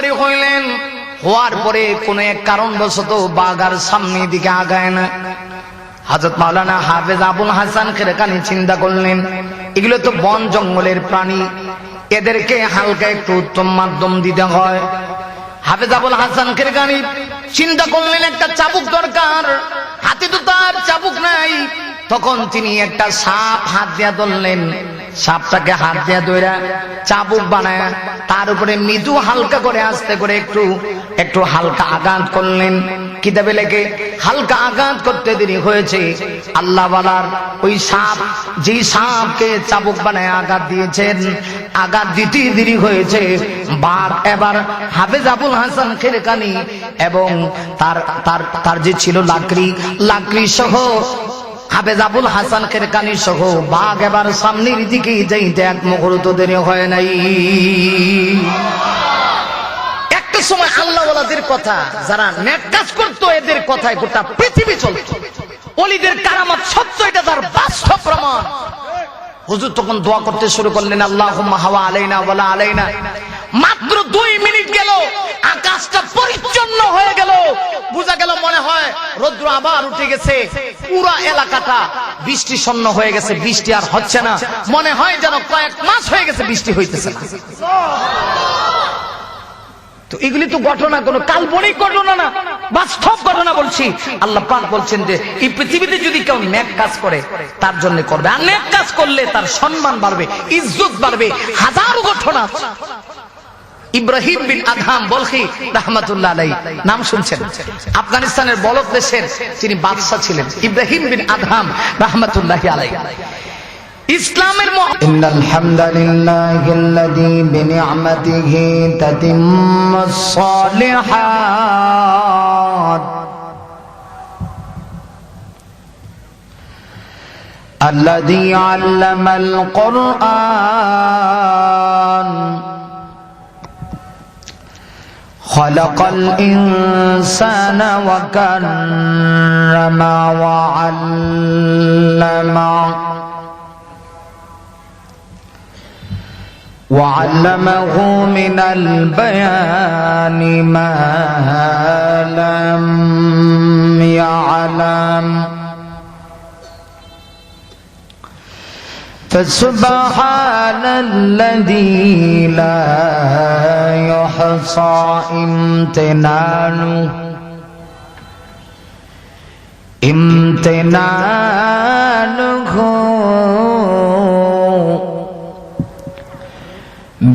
রাজকুমারী হইলেন। হওয়ার পরে কোন এক কারণবশত বাগার সামনের দিকে আগায় না। হযরত মাওলানা হাফেজ আবুল হাসান খেরকানি চিন্তা করলেন, এগুলো তো বন জঙ্গলের প্রাণী, এদেরকে হালকা একটু উত্তম মাধ্যম দিতে হয়। হাফেজ আবুল হাসান খেরকানি চিন্তা করলেন একটা চাবুক দরকার, হাতে তো তার চাবুক নাই। তখন তিনি একটা সাপ হাত দিয়া ধরলেন, সাপটাকে হাত দিয়া ধইরা চাবুক বানায় তার উপরে মৃদু হালকা করে আস্তে করে একটু হালকা আঘাত করলেন। কিতাবে লেখে হালকা আঘাত করতে দেরি হয়েছে, আল্লাহ ওয়ালার ওই সাপ, যে সাপকে চাবুক বানায় আঘাত দিয়েছেন, আঘাত দিতে দেরি হয়েছে। এবার হাফেজ আবুল হাসান খেরকানি এবং তার যে ছিল লাকড়ি সহ হাফেজ আবুল হাসান খেরকানি সহ বাঘ এবার সামনের দিকে যাইতে এক মুহূর্ত দেরি হয় নাই। একটা সময় আল্লাহ ওয়ালাদের কথা, যারা নেক কাজ করতো, এদের কথায় গোটা পৃথিবী চলত। ওলিদের কারামত সত্য, এটা তার বাস্তব প্রমাণ। হুজুর তখন দোয়া করতে শুরু করলেন, আল্লাহুম্মা হাওয়া আলাইনা ওয়ালা আলাইনা। মাত্র 2 মিনিট গেল, আকাশটা পরিচ্ছন্ন হয়ে গেল। বুঝা গেল মনে হয় রৌদ্র আবার উঠে গেছে, পুরো এলাকাটা বৃষ্টি শূন্য হয়ে গেছে, বৃষ্টি আর হচ্ছে না। মনে হয় যেন কয়েক মাস হয়ে গেছে বৃষ্টি হইতেছে না। তো এগুলি তো ঘটনা, কোন কাল্পনিক ঘটনা না, বাস্তব ঘটনা বলছি। আল্লাহ পাক বলছেন যে এই পৃথিবীতে যদি কেউ নেক কাজ করে তার জন্য করবে, আর নেক কাজ করলে তার সম্মান বাড়বে, ইজ্জত বাড়বে। হাজারো ঘটনা। ইব্রাহিম বিন আদহাম বলখি রাহমাতুল্লাহ আলাইহি, নাম শুনছেন? আফগানিস্তানের বলক দেশের তিনি বাদশা ছিলেন, ইব্রাহিম বিন আদহাম রাহমাতুল্লাহি আলাইহি। ইসলামের ইন্নাল হামদালিল্লাহিল্লাযী বিনি'মাতিহি তাতিম্মুস সালিহাত আল্লাযী আল্লামাল কুরআন খালাকাল ইনসানা ওয়া কাররামা ওয়া আল্লামা وعلمه من البيان ما لم يعلم فسبحان الذي لا يحصى امتنانه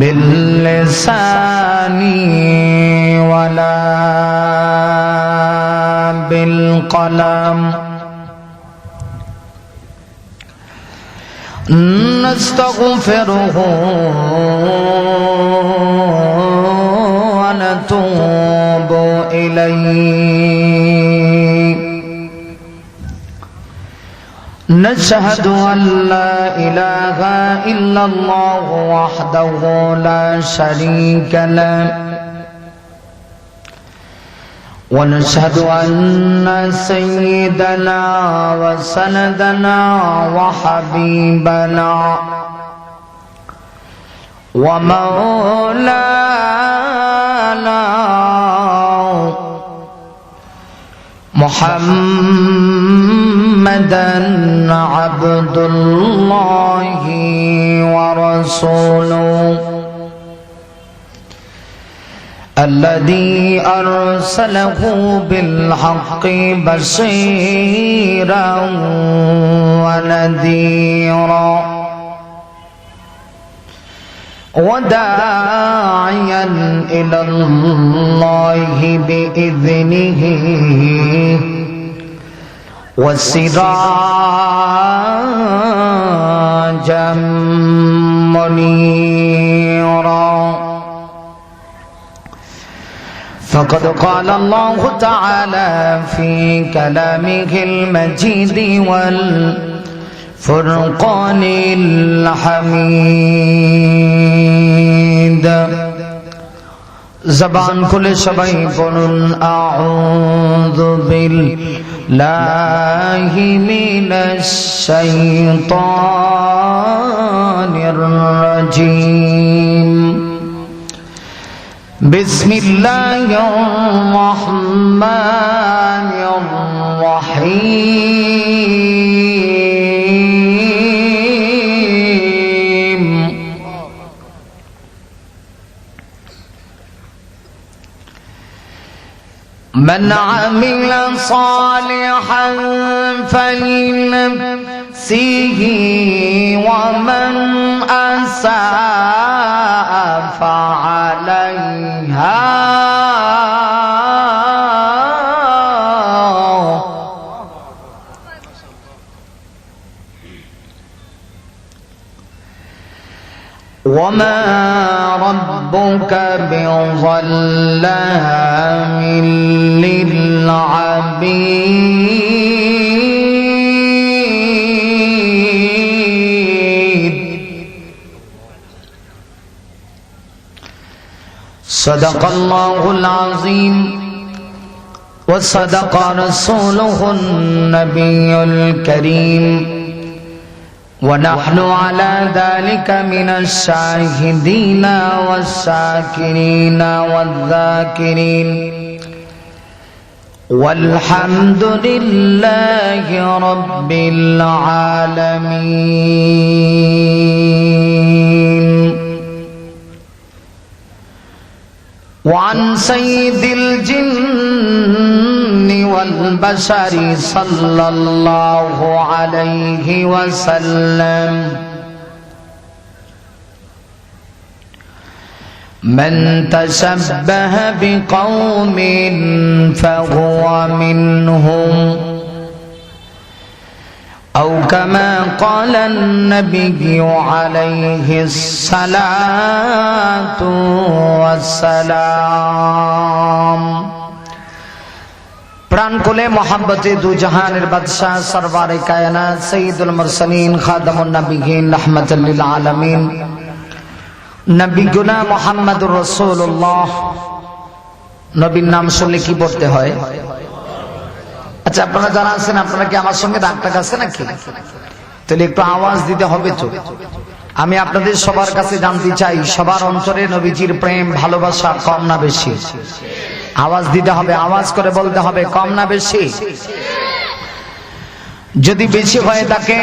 باللسان ولا بالقلم نستغفره ونتوب إليه نشهد أن لا إله إلا الله وحده لا شريك له ونشهد أن سيدنا وسندنا وحبيبنا ومولانا محمدا عبد الله ورسوله الذي أرسله بالحق بشيرا ونذيرا وداعيا إلى الله بإذنه وسراجا منيرا فقد قال الله تعالى في كلامه المجيد والفرقان الحميد زبان كل شبي بلن أعوذ بالله من الشيطان الرجيم বিসমিল্লাহির রহমানির রহিম من عمل صالحا فلنفسه ومن أساء فعليها وما ربك بظلام للعبيد صدق الله العظيم وصدق رسوله النبي الكريم ونحن على ذلك من الشاهدين والشاكرين والذاكرين والحمد لله رب العالمين وعن سيد الجن والبشر صلى الله عليه وسلم من تشبه بقوم فهو منهم أو كما قال النبي عليه الصلاة والسلام प्राण कोले मोहब्बते दो जहानेर बादशाह सरवारे कायनात सय्यदुल मुरसलीन खादमुन नबीयीन रहमतुल लिल आलमीन नबीगुना मुहम्मदुर रसूलुल्लाह नबीर नाम শুনলে কি পড়তে হয় আচ্ছা আপনারা যারা আছেন আপনারা কি আমার সঙ্গে ডাকটাক আছে নাকি তাহলে একটু আওয়াজ দিতে হবে তো আমি আপনাদের সবার কাছে জানতে চাই সবার অন্তরে নবীজির প্রেম ভালোবাসা কম না বেশি আওয়াজ দিতে হবে আওয়াজ করে বলতে হবে কম না বেশি যদি বেশি হয়ে থাকে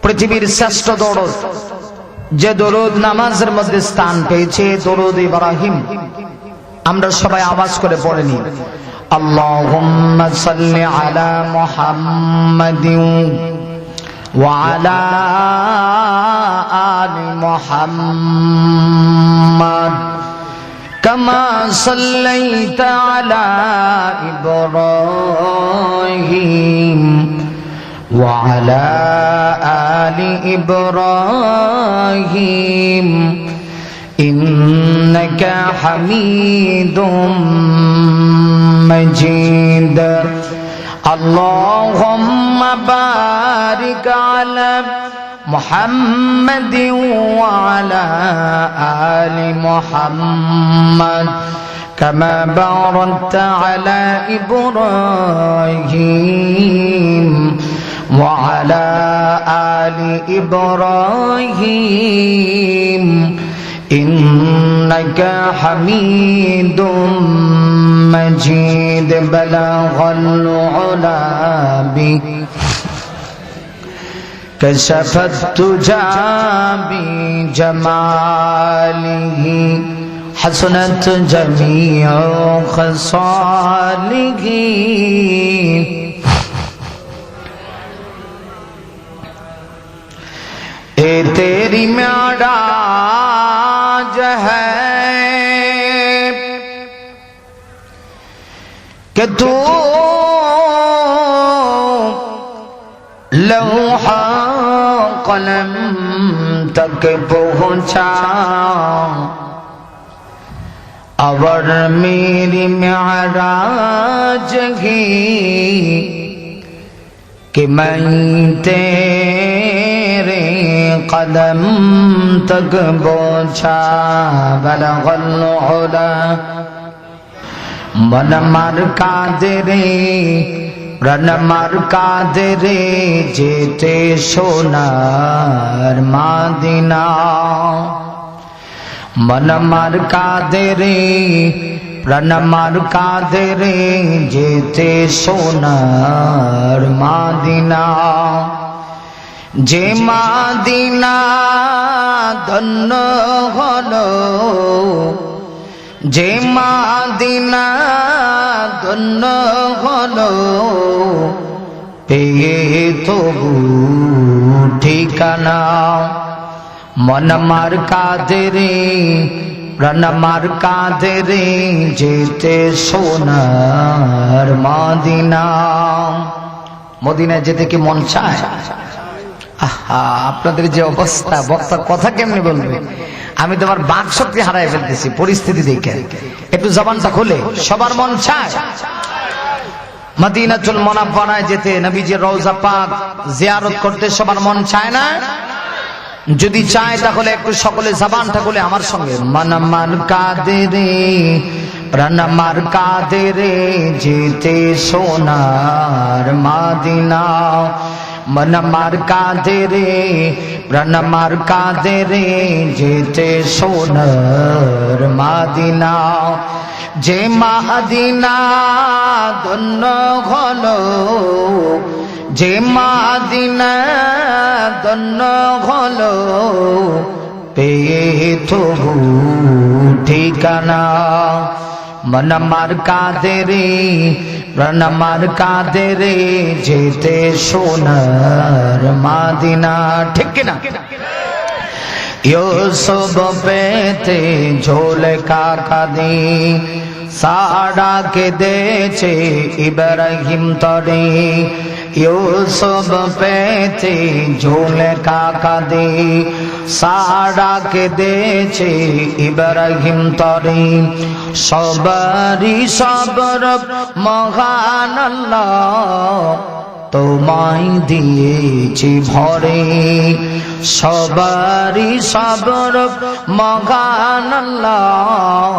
পৃথিবীর শ্রেষ্ঠ দরুদ যে দরুদ নামাজের মধ্যে স্থান পেয়েছে দরুদ ইব্রাহিম আমরা সবাই আওয়াজ করে পড়ে নিই আল্লাহুম্মা সাল্লি আলা মুহাম্মাদিন ওয়া আলা আলি মুহাম্মাদ كما صليت على إبراهيم وعلى آل إبراهيم إنك حميد مجيد اللهم بارك على محمد وعلى آل محمد كما باركت على إبراهيم وعلى آل إبراهيم إنك حميد مجيد بلغ العلا كشف الدجى بجماله حسنت جميع خصاله ए तेरी मेराज है कि तू लौहा कलम तक पहुंचा और मेरी मेराज ही कि मैं तेरे कदम तक पहुंचा बलगल उला मन मार कादरे रन मार कादरे जेते सोनार मादिना मन मार कादे रे प्राण मार कादे रे जेते सोनार मादिना जे मादिना धন্য হলো যে মাদিনা ধন্য হলো পেয়ে তবু ঠিকানা মন মার কাঁদে রে প্রাণ মার কাঁদে রে যেতে সোনার মদিনা মদিনায় যেতে কি মন চায় আহা আপনাদের যে অবস্থা বক্তা কথা কেমনে বলবে আমি তোমার বাক শক্তি হারাই ফেলতেছি পরিস্থিতি দেখে একটু জবানটা খুলে সবার মন চায় মদিনাতুল মুনাওয়ারায় যেতে নবীজির রওজা পাক জিয়ারত করতে সবার মন চায় না যদি চায় তাহলে একটু সকলে জবানটা খুলে আমার সঙ্গে মন মান কাঁদে রে প্রাণ মার কাঁদে রে যেতে সোনার মদিনা मन मार कांदे रे प्राण मार कांदे रे जेते सोनार मदिना जे मदिना धন্য হলো যে মদিনা ধন্য হলো পেয়ে তবু ঠিকানা मन मार कांदे रे प्राण मार कांदे रे जेते सोनार मदिना ठीक ना यूसुफ पेते झोले का कादी साड़ा के देचे इब्राहिम तरे यूसुफ पेते झोले का कादी साड़ा के देचे इब्राहिम तरे सबरी सबर महान अल्लाह তোমায় দিয়েছি ভরে সবারই সবর মহান আল্লাহ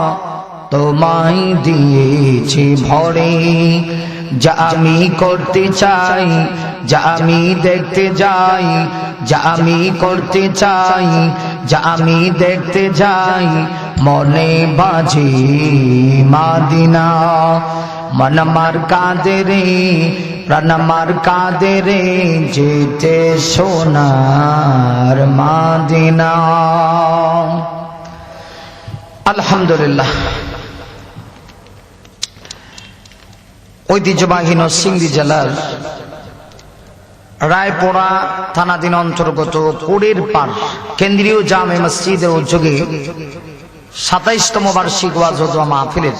তোমায় দিয়েছি ভরে যা আমি করতে চাই যা আমি দেখতে যাই যা আমি করতে চাই যা আমি দেখতে যাই মনে বাজে মদিনা मन मार कांदे रे प्राण मार कांदे रे जेते सोनार मदिना अल्हम्दुलिल्लाह ঐতিহ্যবাহী নরসিংদী জেলার রায়পুরা থানাধীন অন্তর্গত পুরের পাড় কেন্দ্রীয় জামে মসজিদের উদ্যোগে ২৭তম বার্ষিক ওয়াজ ও দোয়া মাহফিলের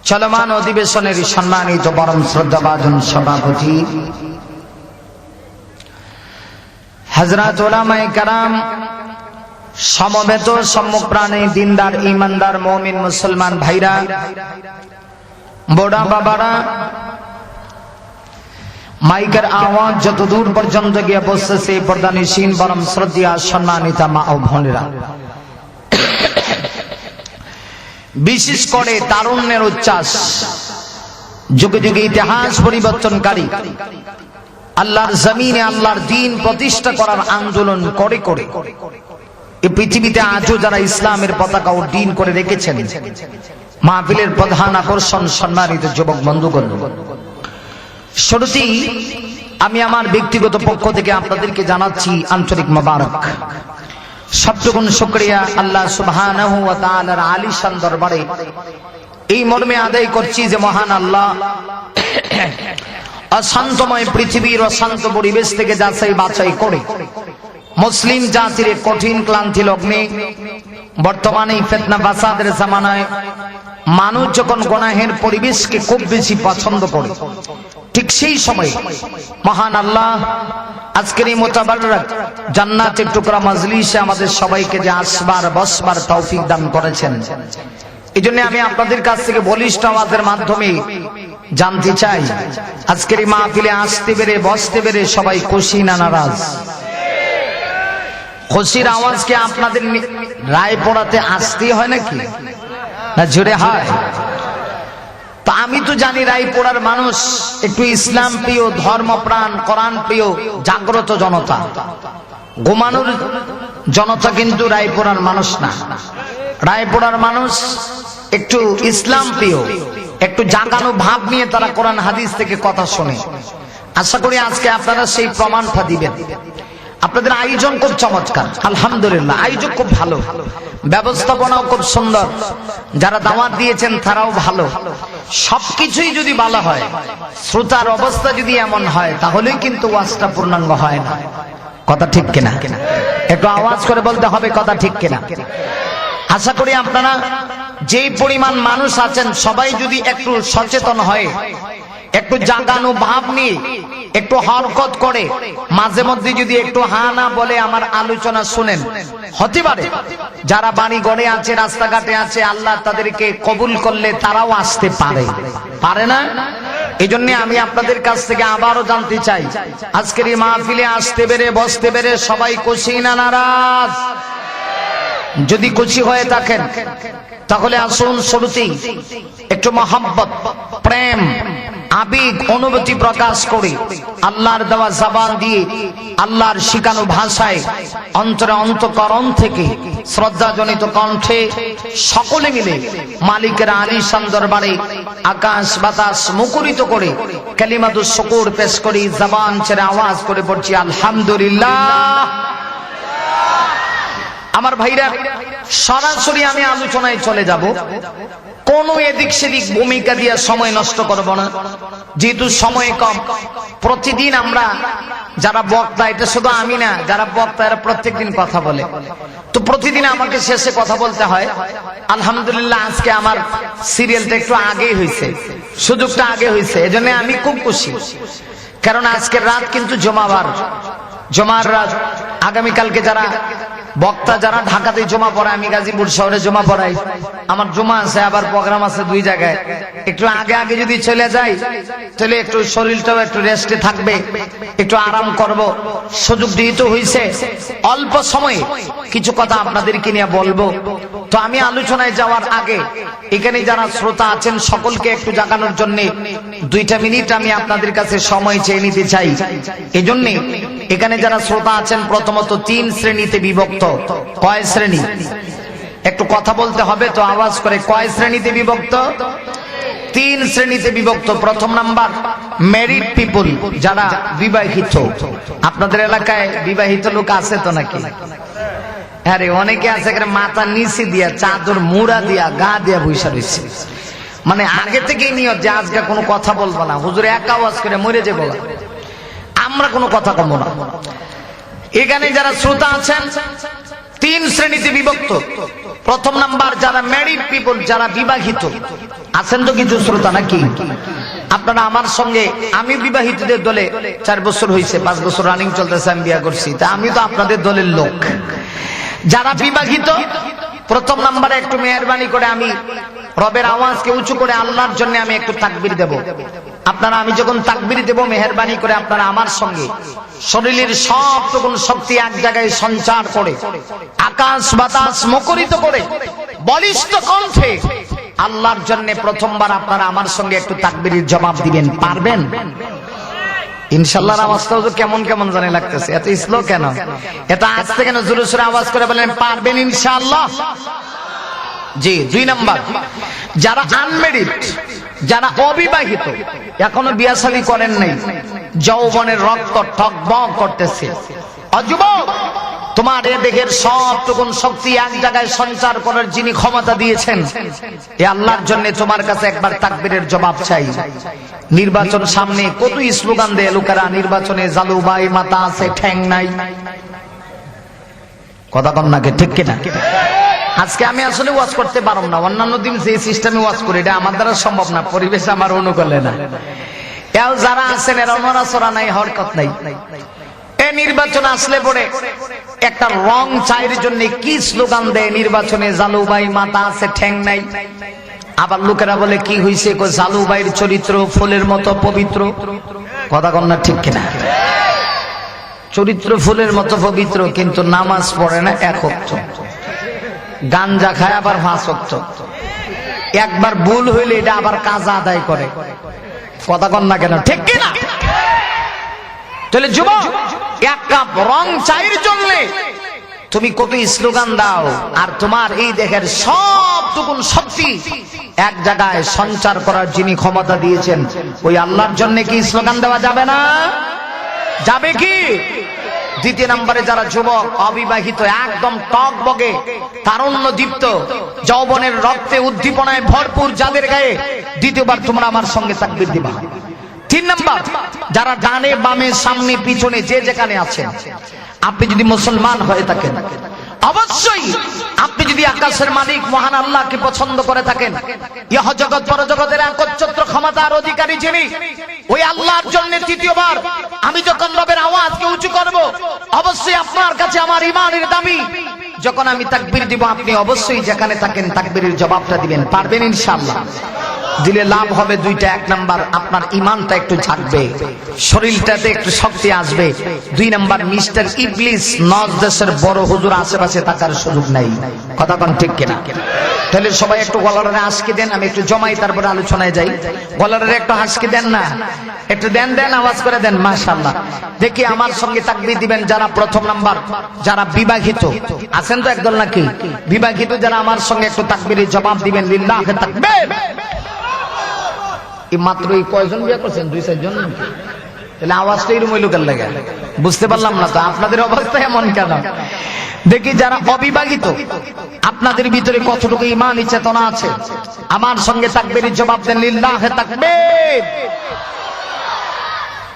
চলমান অধিবেশনের সম্মানিত পরম শ্রদ্ধাভাজন সভাপতি হযরত উলামায়ে কেরাম সমবেত সম্মুখপ্রাণী দিনদার ঈমানদার মুমিন মুসলমান ভাইরা বড়া বাবারা মাইকের আওয়াজ যত দূর পর্যন্ত গিয়ে বসেছে পর্দানিশীন পরম শ্রদ্ধেয় সম্মানিতা মা ও বোনেরা বিশেষ করে তারুণ্যের উচ্ছ্বাস যুগে যুগে ইতিহাস পরিবর্তনকারী আল্লাহর জমিনে আল্লাহর দ্বীন প্রতিষ্ঠা করার আন্দোলন করে করে এই পৃথিবীতে আজও যারা ইসলামের পতাকা উড্ডীন করে রেখেছেন মাহফিলের প্রধান আকর্ষণ সম্মানিত যুবক বন্ধুগণ শুরুতেই আমি আমার ব্যক্তিগত পক্ষ থেকে আপনাদেরকে জানাচ্ছি আন্তরিক মোবারক সবটুকুন শুকরিয়া আল্লাহ সুবহানাহু ওয়া তাআলার আলিশান দরবারে এই মর্মে আদায় করছি যে মহান আল্লাহ অশান্তময় পৃথিবীর অশান্ত পরিবেশ থেকে যাচাই বাছাই করে মুসলিম জাতির কঠিন ক্লান্তি লগ্নে বর্তমানে ফিতনা ফাসাদের জামানায় মানুষ যখন গুনাহের পরিবেশকে খুব বেশি পছন্দ করে ঠিক সেই সময় মহান আল্লাহ আজকের এই মুতাবাররাক জান্নাতের টুকরা মজলিসে আমাদের সবাইকে যে আসবার বসবার তৌফিক দান করেছেন এজন্য আমি আপনাদের কাছ থেকে বলিষ্ঠ আওয়াজের মাধ্যমে জানতে চাই আজকের এই মাহফিলে আসতে পেরে বসতে পেরে সবাই খুশি না নারাজ খুশির আওয়াজ কি আপনাদের রায় পড়াতে আসতে হয় নাকি না জোরে হয় তা আমি তো জানি রায়পুরার মানুষ একটু ইসলাম প্রিয়, ধর্মপ্রাণ, কোরআন প্রিয়, জাগ্রত জনতা। ঘুমানোর জনতা কিন্তু রায়পুরার মানুষ না। রায়পুরার মানুষ একটু ইসলাম প্রিয়, একটু জাগানো ভাব নিয়ে তারা কোরআন হাদিস থেকে কথা শোনে। আশা করি আজকে আপনারা সেই প্রমাণটা দিবেন। আপনাদের আয়োজন খুব চমৎকার, আলহামদুলিল্লাহ, আয়োজন খুব ভালো, ব্যবস্থাপনাও খুব সুন্দর, যারা দাওয়াত দিয়েছেন তারাও ভালো। সবকিছুই যদি ভালো হয়, শ্রোতার অবস্থা যদি এমন হয়, তাহলেই কিন্তু ওয়াজটা পূর্ণাঙ্গ হয় না। কথা ঠিক কিনা? একটু আওয়াজ করে বলতে হবে, কথা ঠিক কিনা? আশা করি আপনারা যেই পরিমাণ মানুষ আছেন সবাই যদি একটু সচেতন হয়, একটু জাগানো ভাব নিয়ে, একটু হরকত করে, মাঝে মধ্যে যদি একটু হা না বলে আমার আলোচনা শুনেন, হতে পারে যারা বাড়ি ঘরে আছে, রাস্তাঘাটে আছে, আল্লাহ তাদেরকে কবুল করলে তারাও আসতে পারে, পারে না? এই জন্য আমি আপনাদের কাছ থেকে আবারও জানতে চাই, আজকের এই মাহফিলে আসতে পেরে, বসতে পেরে সবাই খুশি না নারাজ? যদি খুশি হয়ে থাকেন তাহলে আসুন শুরুতেই একটু মহব্বত, প্রেম, আবেগ, অনুভূতি প্রকাশ করে আল্লাহর দেওয়া জবান দিয়ে, আল্লাহর শিখানো ভাষায়, অন্তরে অন্তঃকরণ থেকে শ্রদ্ধাজনিত কণ্ঠে সকলে মিলে মালিকের আলিশান দরবারে আকাশ বাতাস মুখরিত করে কালিমাতুশ শুকর পেশ করি, জবান ছেড়ে আওয়াজ করে পড়ছি আলহামদুলিল্লাহ। আমার ভাইরা, সরাসরি আমি আলোচনায় চলে যাব, কোন এদিক সেদিক ভূমিকা দিয়ে সময় নষ্ট করব না, যেহেতু সময় কম। প্রতিদিন আমরা যারা বক্তা, এটা শুধু আমি না, যারা বক্তা এরা প্রত্যেকদিন কথা বলে, তো প্রতিদিন আমাকে শেষে কথা বলতে হয়। আলহামদুলিল্লাহ আজকে আমার সিরিয়ালটা একটু আগেই হয়েছে, সুযোগটা আগে হয়েছে, এজন্য আমি খুব খুশি। কারণ আজকের রাত কিন্তু জুমাবার, জুমার রাত। আগামীকালকে যারা বক্তা যারা ঢাকাতে জমা পড়ায়, আমি গাজীপুর শহরে জমা পড়াই, আমার জমা আছে, আবার প্রোগ্রাম আছে দুই জায়গায়। একটু আগে আগে যদি চলে যাই তাহলে একটু শরীরটাও একটু রেস্টে থাকবে, একটু আরাম করব। সুযোগ যেহেতু হয়েছে, অল্প সময়ে কিছু কথা আপনাদেরকে নিয়ে বলবো। তো আমি আলোচনায় যাওয়ার আগে এখানে যারা শ্রোতা আছেন সকলকে একটু জাগানোর জন্য 2টা মিনিট আমি আপনাদের কাছে সময় চেয়ে নিতে চাই। এজন্য এখানে যারা শ্রোতা আছেন প্রথমত 3 শ্রেণীতে বিভক্ত। কয় শ্রেণী? একটু কথা বলতে হবে তো আওয়াজ করে। কয় শ্রেণীতে বিভক্ত? 3 শ্রেণীতে বিভক্ত। প্রথম নাম্বার ম্যারিড পিপল, যারা বিবাহিত। আপনাদের এলাকায় বিবাহিত লোক আছে তো নাকি? আরে অনেকে আছে মাথা নিচে দিয়া, চাদর মুড়া দিয়া, গা দিয়া বৈশা রয়েছে, মানে আগে থেকেই নিয়ত যে আজকে কোনো কথা বলবো না, হুজুর এক আওয়াজ করে মরে যাবো, আমরা কোনো কথা কমবো না। এখানে যারা শ্রোতা আছেন 3 শ্রেণীতে বিভক্ত। প্রথম নাম্বার যারা ম্যারিড পিপল, যারা বিবাহিত আছেন। তো কিছু শ্রোতা নাকি আপনারা আমার সঙ্গে, আমি বিবাহিতদের দলে 4 বছর হয়েছে, 5 বছর রানিং চলতেছে, আমি বিয়ে করছি, তা আমি তো আপনাদের দলের লোক। যারা বিবাহিত, প্রথম নাম্বারে একটু মেহরবানি করে আমি রবের আওয়াজকে উঁচু করে আল্লাহর জন্য আমি একটু তাকবীর দেব। আপনারা, আমি যখন তাকবীর দেব, মেহরবানি করে আপনারা আমার সঙ্গে শরীরের সবটুকু শক্তি এক জায়গায় সঞ্চার করে, আকাশ বাতাস মুখরিত করে, বলিষ্ঠ কণ্ঠে আল্লাহর জন্য প্রথমবার আপনারা আমার সঙ্গে একটু তাকবীরের জবাব দিবেন। পারবেন? ইনশাআল্লাহ। আওয়াজটা কেমন কেমন জানে লাগতেছে, এত স্লো কেন, এত আস্তে কেন? জোরে সোরে আওয়াজ করে বলেন পারবেন ইনশাআল্লাহ। জি। 2 নাম্বার যারা আনমেরিড, যারা অবিবাহিত, এখনো বিয়ে শাদী করেন নাই, যৌবনের রক্ত টকবক করতেছে, অযুবক, তোমার এ দেহের সবটুকুন শক্তি এক জায়গায় সঞ্চার করার যিনি ক্ষমতা দিয়েছেন, এ আল্লাহর জন্য তোমার কাছে একবার তাকবীরের জবাব চাই। নির্বাচন সামনে, কত স্লোগান দেয় লোকেরা, নির্বাচনে জালুবাই মাথা আছে ঠ্যাং নাই, কথা কম নাকি? ঠিক কিনা? আজকে আমি আসলে ওয়াজ করতে পারব না, অন্যান্য দিন যে সিস্টেমে ওয়াজ করি এটা আমার দ্বারা সম্ভব না, পরিবেশ আমার অনুকূলে না। এও যারা আছেন এরা নড়াচড়া নাই, হরকত নাই। এই নির্বাচন আসলে পরে একটা রং চাইয়ের জন্য কি স্লোগান দেয় নির্বাচনে, জালুবাই মাথা আছে ঠ্যাং নাই। আবার লোকেরা বলে কি হইছে, জালুবাইয়ের চরিত্র ফুলের মতো পবিত্র, কথা কন না? ঠিক কিনা? চরিত্র ফুলের মতো পবিত্র, কিন্তু নামাজ পড়ে না 1 ওয়াক্ত, গাঞ্জা খায় আবার 5 ওয়াক্ত। একবার ভুল হইলে এটা আবার কাজা আদায় করে। কথা কন না কেন, ঠিক কিনা? তাহলে যুবক, এক কাপ রং চায়ের জন্য তুমি কত স্লোগান দাও, আর তোমার এই দেহের সবটুকুন শক্তি এক জায়গায় সঞ্চার করার যিনি ক্ষমতা দিয়েছেন ওই আল্লাহর জন্য কি স্লোগান দেওয়া যাবে না? যাবে কি? দ্বিতীয় নম্বরে যারা যুবক অবিবাহিত, একদম টক বগে তারুণ্য দীপ্ত যৌবনের রক্তে উদ্দীপনায় ভরপুর যাদের গায়ে, দ্বিতীয়বার তোমরা আমার সঙ্গে তাকবীর দিবা। তিন নম্বর, যারা ডানে বামে সামনে পিছনে যে যেখানে আছেন, আপনি যদি মুসলমান হয়ে থাকেন, অবশ্যই আপনি যদি আকাশের মালিক মহান আল্লাহকে পছন্দ করে থাকেন, ইহ জগৎ পরজগতের একচ্ছত্র ক্ষমতার অধিকারী যিনি, ওই আল্লাহর জন্য তৃতীয়বার আমি যখন রবের আওয়াজকে উঁচু করব, অবশ্যই আপনার কাছে আমার ঈমানের দাবি, যখন আমি তাকবীর দিব আপনি অবশ্যই যেখানে থাকেন তাকবীরের জবাবটা দিবেন। পারবেন ইনশাআল্লাহ? দিলে লাভ হবে দুইটা। এক নাম্বার, আপনার ঈমানটা একটু জাগবে, শরীরটাতে একটু শক্তি আসবে। দুই নাম্বার, মিস্টার ইবলিস নজ দেশের বড় হুজুর আশেপাশে থাকার সুযোগ নাই। কথা কোন ঠিক কিনা? তাহলে সবাই একটু গলারে হাসকি দেন, আমি একটু জমাই তারপরে আলোচনায় যাই। গলারে একটু হাসকি দেন না, একটু দেন দেন, আওয়াজ করে দেন মাশাআল্লাহ। দেখি আমার সঙ্গে তাকবীর দিবেন যারা প্রথম নাম্বার যারা বিবাহিত আছেন, তো একদল নাকি বিবাহিত, যারা আমার সঙ্গে একটু তাকবীরের জবাব দিবেন। লিল্লাহি তাকবীর। এই মাত্র এই কয়জন বিয়ে করছেন? 2-4 জন নাকি? তাহলে আওয়াজটা এরকম হইল কেন লাগে? বুঝতে পারলাম না তো, আপনাদের অবস্থা এমন কেন? দেখি যারা অবিবাহিত আপনাদের ভিতরে কতটুকু ঈমানি চেতনা আছে, আমার সঙ্গে তাকবীরের জবাব দেন। লিল্লাহি তাকবীর।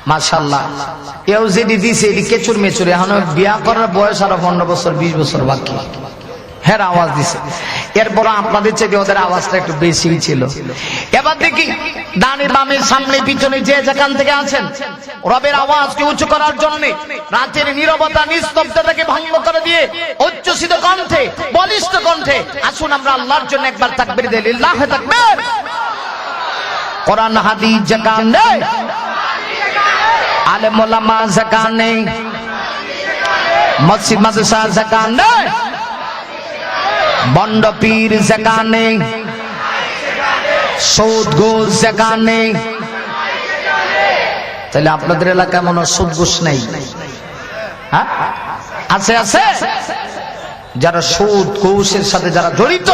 মাশাআল্লাহ। এও যেদি দিছে এদি কেচুর মেচুর, এখন বিয়া করার বয়স আরো 15 বছর 20 বছর বাকি, হের আওয়াজ দিছে। এরপর আপনাদের চেয়ে ওদের আওয়াজটা একটু বেশি ছিল। এবার দেখি ডানে বামে সামনে পিছনে যে যেখান থেকে আছেন, রবের আওয়াজকে উঁচু করার জন্য রাতের নীরবতা নিস্তব্ধতাকে ভঙ্গ করে দিয়ে উচ্ছ্বসিত কণ্ঠে বলিষ্ঠ কণ্ঠে আসুন আমরা আল্লাহর জন্য একবার তাকবীর দেই। লিল্লাহি তাকবীর। কোরআন হাদিস যেখানে, আলেম ওলামা যেখানে, মসজিদ মাদ্রাসা যেখানে, বন্ড পীর যেখানে, সুদ ঘুষ যেখানে। তাহলে আপনাদের এলাকায় মনে হয় সুদ ঘুষ নেই? হ্যাঁ, আছে আছে। যারা সুদ ঘুষের সাথে যারা জড়িত,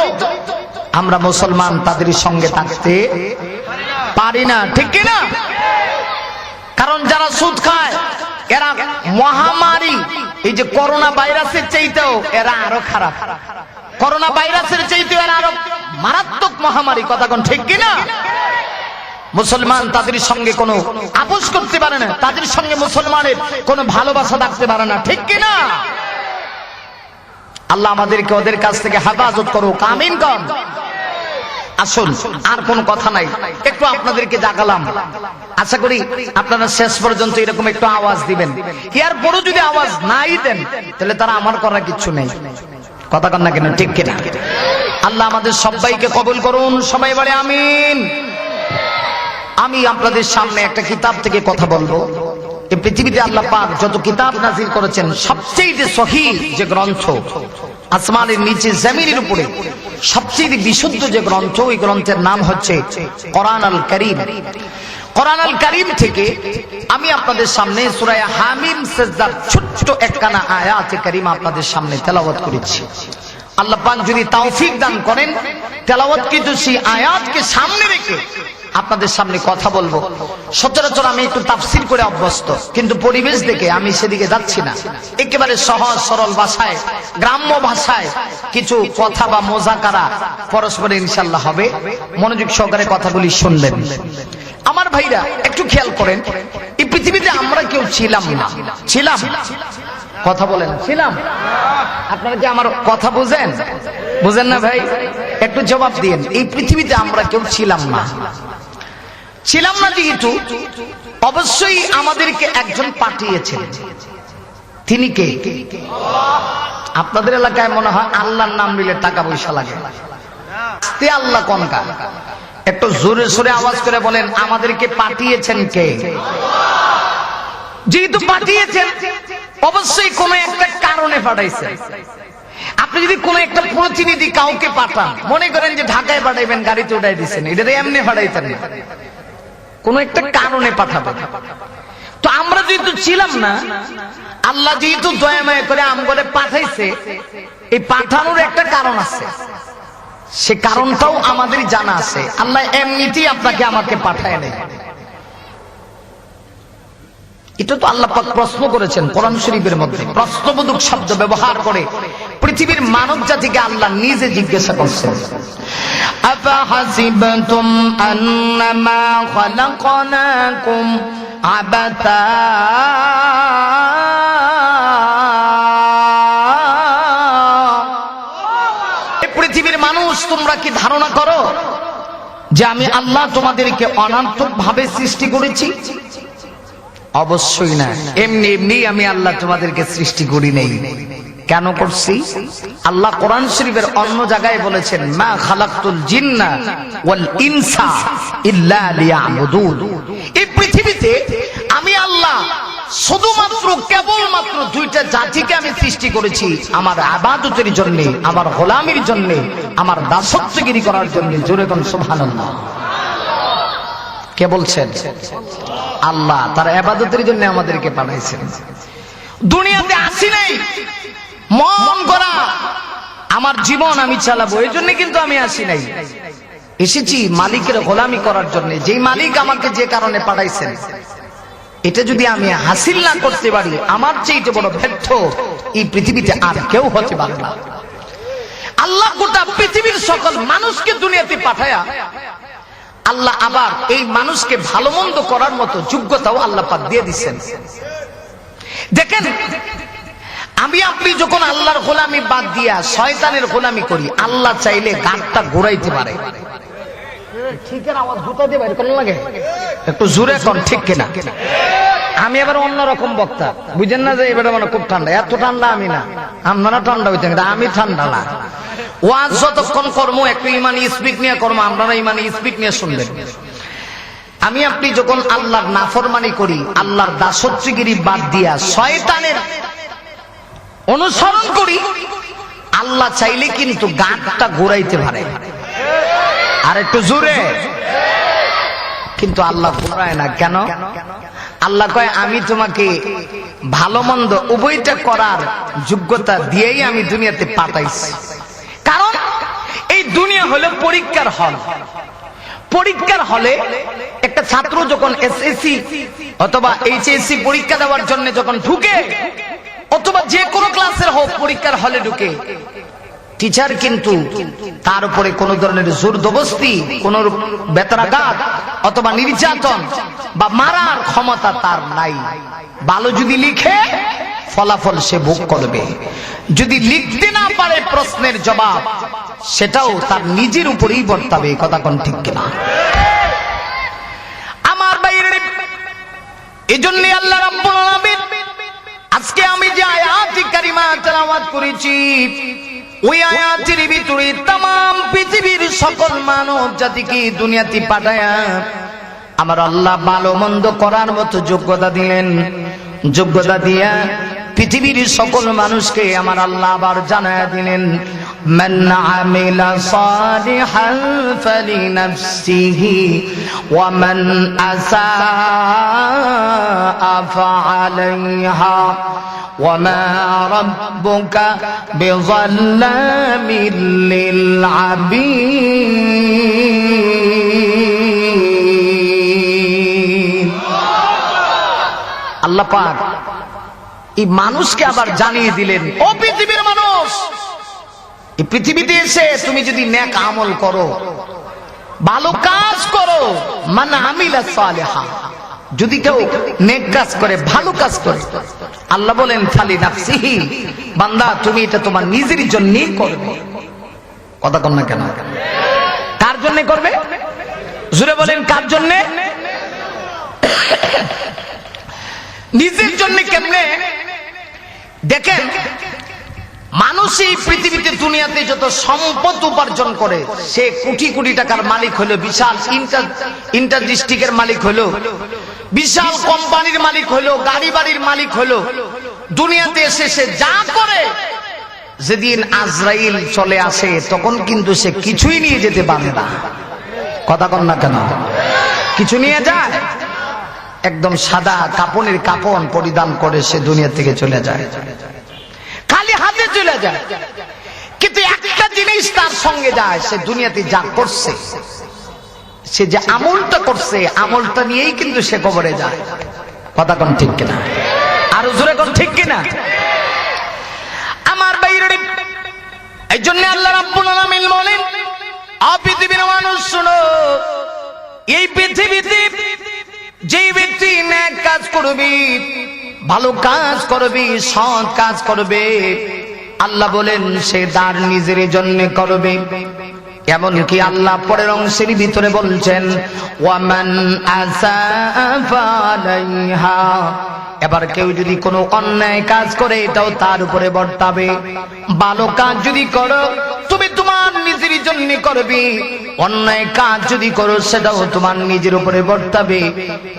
আমরা মুসলমান তাদের সঙ্গে থাকতে পারি না, ঠিক কিনা? কারণ যারা সুদ খায় এরা মহামারী, এই যে করোনা ভাইরাসের চাইতেও এরা আরো খারাপ। করোনা ভাইরাসের চাইতেও এরা আরো মারাত্মক মহামারী। কথা কোন ঠিক কিনা? মুসলমান তাদের সঙ্গে কোনো আপোষ করতে পারে না, তাদের সঙ্গে মুসলমানের কোনো ভালোবাসা রাখতে পারে না, ঠিক কিনা? আল্লাহ আমাদেরকে ওদের কাছ থেকে হেফাজত করুক, আমিন কোন। আসুন, আর কোন কথা নাই, একটু আপনাদেরকে জাগালাম। আশা করি আপনারা শেষ পর্যন্ত এরকম একটু আওয়াজ দিবেন। এরপরও যদি আওয়াজ নাই দেন তাহলে তারা আমার করার কিচ্ছু নেই। কথা কন না কেন, ঠিক কিনা? আল্লাহ আমাদের সবাইকে কবুল করুন, সবাই বলে আমিন। আমি আপনাদের সামনে একটা কিতাব থেকে কথা বলবো। এই পৃথিবীতে আল্লাহ পাক যত কিতাব নাজিল করেছেন, সবচেয়ে সহিহ যে গ্রন্থ, আসমানের নিচে জমিনের উপরে সবচেয়ে বিশুদ্ধ যে গ্রন্থ, ওই গ্রন্থের নাম হচ্ছে কোরআন আল কারীম। কোরআন আল কারীম থেকে আমি আপনাদের সামনে সূরা হামিম সিজদার ছোট্ট একখানা আয়াতে কারীমা আপনাদের সামনে তেলাওয়াত করেছি। আল্লাহ পাক যদি তৌফিক দান করেন, তেলাওয়াত কিন্তু সেই আয়াতকে সামনে রেখে আপনাদের সামনে কথা বলবো। সচরাচর আমি একটু তাফসীর করে অভ্যস্ত, কিন্তু পরিবেশ দেখে আমি সেদিকে যাচ্ছি না। একেবারে সহজ সরল ভাষায়, গ্রাম্য ভাষায় কিছু কথা বা মোজাকারা পরস্পরে ইনশাআল্লাহ হবে। মনোযোগ সহকারে কথাগুলি শুনবেন। আমার ভাইরা একটু খেয়াল করেন, এই পৃথিবীতে আমরা কেউ ছিলাম না। ছিলাম? কথা বলেন, ছিলাম? আপনারা কি আমার কথা বুঝেন? বুঝেন না ভাই? একটু জবাব দিন। এই পৃথিবীতে আমরা কেউ ছিলাম না। ছিলাম না যেহেতু অবশ্যই আমাদেরকে একজন পাঠিয়েছেন। তিনি কে? আপনাদের এলাকায় মনে হয় আল্লাহর নাম নিলে টাকা পয়সা লাগে। আল্লাহ কোনটা? একটু জোরে সোরে আওয়াজ করে বলেন, আমাদেরকে পাঠিয়েছেন কে? যেহেতু পাঠিয়েছেন অবশ্যই কোনো একটা কারণে পাঠাইছেন। আপনি যদি কোন একটা প্রতিনিধি কাউকে পাঠান, মনে করেন যে ঢাকায় পাঠাইবেন, গাড়িতে উঠাই দিচ্ছেন, এটা এমনি পাঠাইতেন না, কোন একটা কারণে পাঠাবেন। তো আমরা যেহেতু ছিলাম না, আল্লাহ যেহেতু দয়াময় করে আমগরে পাঠাইছে, এই পাঠানোর একটা কারণ আছে, সে কারণটাও আমাদের জানা আছে। আল্লাহ এমনিতেই আপনাকে আমাকে পাঠায় নাই, এটা তো আল্লাহ পাক প্রশ্ন করেছেন কোরআন শরীফের মধ্যে। প্রশ্নবোধক শব্দ ব্যবহার করে পৃথিবীর মানব জাতিকে আল্লাহ নিজে জিজ্ঞাসা করছেন, আফাহাসিবতুম আন্নামা খালাকনাকুম আবাতা, পৃথিবীর মানুষ তোমরা কি ধারণা করো যে আমি আল্লাহ তোমাদেরকে অনর্থক ভাবে সৃষ্টি করেছি? অবশ্যই না, এমনি এমনি আমি আল্লাহ তোমাদেরকে সৃষ্টি করি নাই। কেন করছি? আল্লাহ কোরআন শরীফের অন্য জায়গায় বলেছেন, মা খালাকতুল জিন্না ওয়াল ইনসা ইল্লা লিয়াবুদুন। এই পৃথিবীতে আমি আল্লাহ শুধুমাত্র কেবলমাত্র দুইটা জাতিকে আমি সৃষ্টি করেছি, আমার ইবাদতের জন্য, আমার গোলামির জন্য, আমার দাসত্বগিরি করার জন্য। জোরে কোন সুবহানাল্লাহ। কে বলছেন? আল্লাহ তার ইবাদতের জন্য আমাদেরকে পাঠাইছেন। দুনিয়াতে আসি নাই মন করা আমার জীবন আমি চালাবো, এই জন্য কিন্তু আমি আসি নাই। এসেছি মালিকের গোলামি করার জন্য। যেই মালিক আমাকে যে কারণে পাঠাইছেন, এটা যদি আমি হাসিল না করতে পারি, আমার চেয়ে বড় ব্যর্থ এই পৃথিবীতে আর কেউ হতে পারে না। আল্লাহ গোটা পৃথিবীর সকল মানুষকে দুনিয়াতে পাঠায়া আল্লাহ আবার এই মানুষকে ভালো মন্দ করার মতো যোগ্যতাও আল্লাহ পাক দিয়ে দিচ্ছেন। দেখেন, আমি আপনি যখন আল্লাহর গোলামি বাদ দিয়া শয়তানের গোলামি করি, আল্লাহ চাইলে গাঁটটা ঘুরাইতে পারে। ঠিকের আওয়াজ জুতা দিয়ে বাইরে কেন লাগে? একটু জোরে কর, ঠিক কিনা? আমি এবার অন্যরকম বক্তা, বুঝেন না যে এবারে মানে খুব ঠান্ডা। এত ঠান্ডা আমি না, আপনারা ঠান্ডা হইতেন, আমি ঠান্ডা না। ওয়াজ যতক্ষণ কর্ম একটু ইমানি স্পিড নিয়ে কর্ম, আপনারা ইমানি স্পিড নিয়ে শুনবেন। আমি আপনি যখন আল্লাহর নাফরমানি করি, আল্লাহর দাসত্বগিরি বাদ দিয়া শয়তানের অনুসরণ করি, আল্লাহ চাইলে কিন্তু গাঁটটা ঘুরাইতে পারে। আর একটু জোরে। কিন্তু আল্লাহ ঘুরায় না। কেন? আল্লাহ কয়, আমি তোমাকে ভালো মন্দ উভয়টা করার যোগ্যতা দিয়েই আমি দুনিয়াতে পাঠাইছি। কারণ এই দুনিয়া হলো পরীক্ষার হল। পরীক্ষার হলে একটা ছাত্র যখন এসএসসি অথবা এইচএসসি পরীক্ষা দেওয়ার জন্য যখন ঢুকে, অথবা যে কোনো ক্লাসের হোক পরীক্ষার হলে ঢুকে, টিচার কিন্তু তার উপরে কোন ধরনের জোর জবরদস্তি, কোন বেতরাঘাত অথবা নির্যাতন বা মারার ক্ষমতা তার নাই। ভালো যদি লিখে ফলাফল সে ভোগ করবে, যদি লিখতে না পারে প্রশ্নের জবাব সেটাও তার নিজের উপরেই বর্তাবে। কথা কোন ঠিক কিনা? আমার বাইরে এজন্য আল্লাহ রাব্বুল আলামিন আজকে আমি যে আয়াত কারিমা তেলাওয়াত করেছি, ওই আয়াতের ভিতরে तमाम পৃথিবীর সকল মানব জাতিকে দুনিয়াতে পাঠায়া আমার আল্লাহ ভালো মন্দ করার মতো যোগ্যতা দিলেন। যোগ্যতা দিয়া পৃথিবীর সকল মানুষকে আমার আল্লাহ আবার জানায়া দিলেন, মান আমিলা সালিহান ফালিনাফসিহি ওয়া মান আসাআ ফাআলাইহা ওয়া মা রাব্বুকা বিযাল্লামিল লিল আবিদ। আল্লাহ পাক এই মানুষকে আবার জানিয়ে দিলেন, ও পৃথিবীর মানুষ, এই পৃথিবীতে এসে তুমি যদি নেক আমল করো, ভালো কাজ করো, মান আমিলা সালিহা, যদি কেউ নেক কাজ করে, ভালো কাজ করে, আল্লাহ বলেন ফালি নাফসিহি, বান্দা তুমি এটা তোমার নিজের জন্যই করবে। কথা কন না কেন? কার জন্য করবে? জোরে বলেন, কার জন্য? নিজের জন্য। কেমনে? দেখেন, মানুষ এই পৃথিবীতে দুনিয়াতে যত সম্পদ উপার্জন করে, সে কোটি কোটি টাকার মালিক হলো, বিশাল ইন্টার ডিস্ট্রিক্টের মালিক হলো, বিশাল কোম্পানির মালিক হলো, গাড়ি বাড়ির মালিক হলো, দুনিয়াতে এসে সে যা করে, যেদিন আজরাইল চলে আসে তখন কিন্তু সে কিছুই নিয়ে যেতে পারে না। কথা কন না কেন? কিছু নিয়ে যায়? একদম সাদা কাপড়ের কাপড় পরিধান করে সে দুনিয়া থেকে চলে যায়, খালি হাতে চলে যায়। কিন্তু একটা জিনিস তার সঙ্গে যায়, সে দুনিয়াতে যা করছে, সে যে আমলটা করছে, আমলটা নিয়েই কিন্তু সে কবরে যায়। কথা কোন ঠিক কিনা? আর জোরে কোন ঠিক কিনা? আমার বাইরে এই জন্য আল্লাহ রাব্বুল আলামিন বলেন, পৃথিবীর মানুষ শুনো, এই পৃথিবীতে যেই ব্যক্তি নেক কাজ করবি, ভালো কাজ করবি, সৎ কাজ করবে, আল্লাহ বলেন সে তার নিজের জন্য করবে। এমনকি আল্লাহ পরের অংশের ভিতরে বলছেন, ওয়ামান আসাআ ফালাইহা, এবার কেউ যদি কোনো অন্যায় কাজ করে এটাও তার উপরে বর্তাবে। ভালো কাজ যদি করো তুমি তোমার নিজের জন্য করবে, অন্যায় কাজ যদি করো সেটাও তোমার নিজের উপরে বর্তাবে।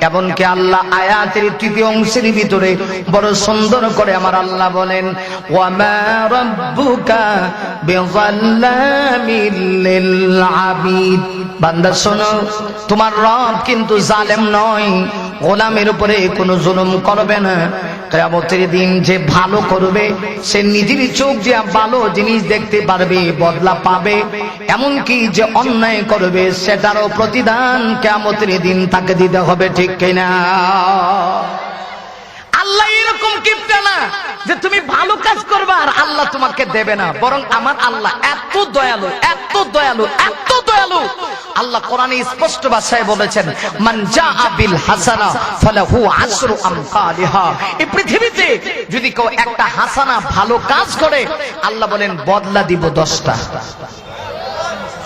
এমনকি আল্লাহ আয়াতের তৃতীয় অংশের ভিতরে বড় সুন্দর করে আমার আল্লাহ বলেন, ওয়ামা রাব্বুকা বিযাল্লামিল লিল আবিদ, বান্দা শোনো, তোমার রব কিন্তু জালেম নয়, গোলামের উপরে কোনো জুলুম করবে না। কিয়ামতের দিন যে ভালো করবে সে নিজের চোখ দিয়ে ভালো জিনিস দেখতে পারবে, বদলা পাবে। এমনকি যে অন্যায় করবে সেটারও প্রতিদান কিয়ামতের দিন তাকে দিতে হবে। ঠিক কিনা? আল্লাহ এরকম কিপটা না যে তুমি ভালো কাজ করবে আর আল্লাহ তোমাকে দেবে না, বরং আমার আল্লাহ এত দয়ালু, এত দয়ালু, এত দয়ালু। আল্লাহ কোরআনে স্পষ্ট ভাষায় বলেছেন, মান জাআ বিল হাসানা ফালাহু আশরু আমসালিহা। এই পৃথিবীতে যদি কেউ একটা হাসানা ভালো কাজ করে আল্লাহ বলেন বদলা দিব 10টা।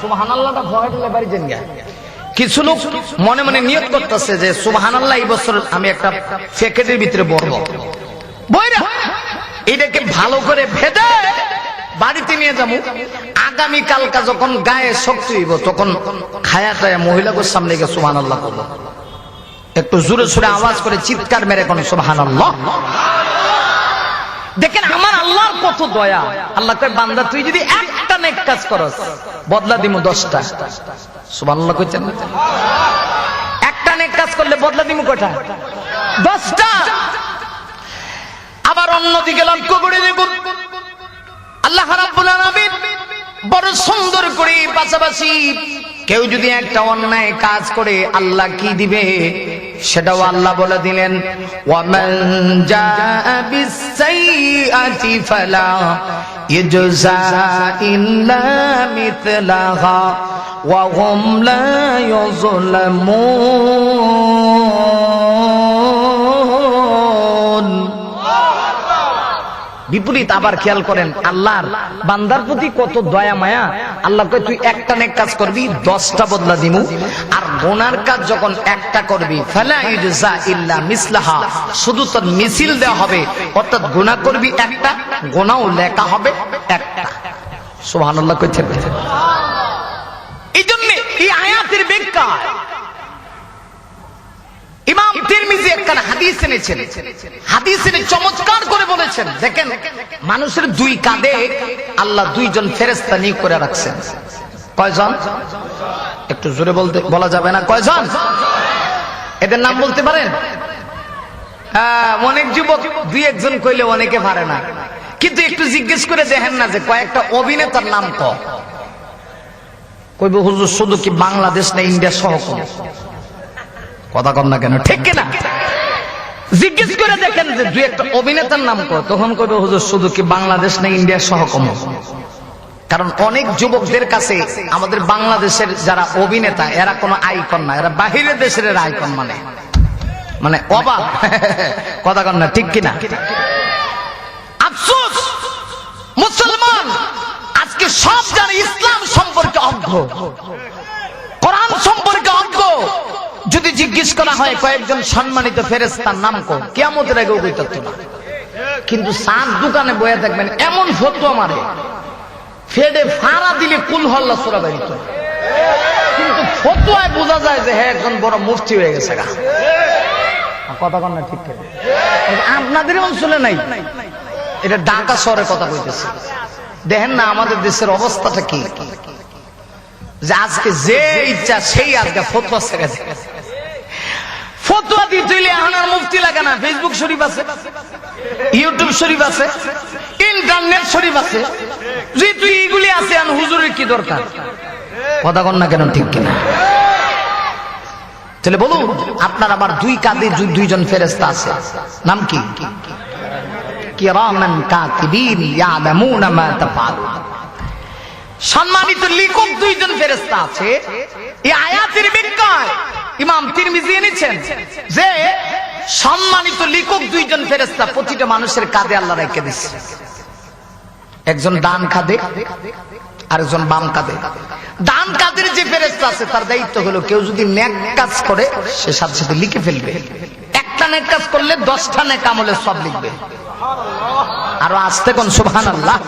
সুবহানাল্লাহটা ভয় দিলে বাড়ি যান গা। কিছু লোক মনে মনে নিয়ত করতেছে যে সুবহানাল্লাহ এই বছর আমি একটা প্যাকেটের ভিতরে ভরবো, বইরা এটাকে ভালো করে ভেদে বাড়িতে নিয়ে যাবো, আগামী কালকা যখন গায়ে শক্তি হইব তখন খায়া টায়া মহিলাদের সামনে গিয়ে সুবহানাল্লাহ করবো। একটু জোরে সোরে আওয়াজ করে চিৎকার মেরে কোন সুবহানাল্লাহ। দেখেন আমার আল্লাহর কত দয়া। আল্লাহ কয়, বান্দা তুই যদি একটা নেক কাজ করস বদলা দিমু 10টা। সুবহানাল্লাহ কইছেন না? একটা নেক কাজ করলে বদলা দিমু কয়টা? 10টা। আবার অন্যদিকে লক্ষ্য করে দেখুন, আল্লাহ রাব্বুল আলামিন বড় সুন্দর করে পাশাপাশি কেউ যদি একটা অন্যায় কাজ করে আল্লাহ কি দিবে সেটাও আল্লাহ বলে দিলেন, ওয়ামান জাআ বিস-সাইয়্যাতি ফালা ইউজা ইল্লা মিথলাহা ওয়া হুম লা ইউযলামুন। বিপরীত আবার খেয়াল করেন আল্লাহর বান্দার প্রতি কত দয়া মায়া। আল্লাহ কয় তুই একটা নেক কাজ করবি 10টা বদলা দিমু, আর গুনার কাজ যখন একটা করবি ফালা ইউজা ইল্লা মিসলাহা, শুধু তোর মিছিল দেওয়া হবে, অর্থাৎ গুনাহ করবি একটা, গুনাহও লেখা হবে একটা। সুবহানাল্লাহ কইছেন। এইজন্য এই আয়াতের ব্যাখ্যা ইমাম তিরমিজি একখানা হাদিস এনেছেন, হাদিসে চমৎকার করে বলেছেন, দেখেন মানুষের দুই কাঁধে আল্লাহ 2 জন ফেরেশতা নিয়োগ করে রাখছেন। কয়জন? একটু জোরে বলা যাবে না? কয়জন? এদের নাম বলতে পারেন? অনেক যুবক 2-1 জন কইলে অনেকে পারে না, কিন্তু একটু জিজ্ঞেস করে দেখেন না যে কয়েকটা অভিনেতার নাম তো কইব, হুজুর শুধু কি বাংলাদেশ না ইন্ডিয়া সহ? কথা কম না কেন? ঠিক কিনা? জিজ্ঞেস করে দেখেন যে 2-1টা অভিনেতার নাম কর, তখন কইবে হুজুর শুধু কি বাংলাদেশ না ইন্ডিয়া সহ কম। কারণ অনেক যুবকদের কাছে আমাদের বাংলাদেশের যারা অভিনেতা এরা কোনো আইকন না, এরা বাহিরের দেশের আইকন, মানে অবাক। কথা কম না? ঠিক কিনা? আফসোস মুসলমান আজকে সব জানে ইসলাম সম্পর্কে অজ্ঞ, কোরআন সম্পর্কে অজ্ঞ। যদি জিজ্ঞেস করা হয় কয়েকজন সম্মানিত ফেরেশতার নাম কো, কিয়ামতের আগে কইতে পারতো না। কিন্তু সাত দোকানে বয়ে থাকবেন এমন ফতোয়া মারে, ফেডে ফাড়া দিলে কুল হল্লা সূরা বাইরিত, কিন্তু ফতোয়ায় বোঝা যায় যে হ্যাঁ একজন বড় মুফতি হয়ে গেছে। কথা কন না? ঠিক আপনাদের অঞ্চলে নাই, এটা ঢাকা শহরের কথা কইতেছে। দেখেন না আমাদের দেশের অবস্থাটা কি, যে আজকে যে ইচ্ছা সেই আজকে ফতোয়া শেখাচ্ছে। ফতোয়া দিতে হইলে এখন আর মুফতি লাগে না, ফেসবুক শরীফ আছে, ইউটিউব শরীফ আছে, ইন্টারনেট শরীফ আছে, যেহেতু এইগুলি আছে আর হুজুরের কি দরকার? কথা কন না কেন, ঠিক কিনা? তাহলে বলুন, আপনার আবার দুই কাঁধে দুইজন ফেরেশতা আছে, নাম কি? কিরামান কাতিবিন ইয়ালামুনা মা তাফআলুন। সম্মানিত লিখক দুইজন ফেরেশতা আছে। এই আয়াতের ব্যাখ্যায় ইমাম তিরমিজি এনেছেন যে সম্মানিত লিখক দুইজন ফেরেশতা প্রতিটা মানুষের কাঁধে আল্লাহ রেখে দিয়েছে। একজন ডান কাঁধে, আরেকজন বাম কাঁধে। ডান কাঁধের যে ফেরেশতা আছে তার দায়িত্ব হলো কেউ যদি নেক কাজ করে সে সাথে সাথে লিখে ফেলবে। একটা নেক কাজ করলে 10টা নেক আমলের সব লিখবে। আরো আসতে কোন সুবহানাল্লাহ।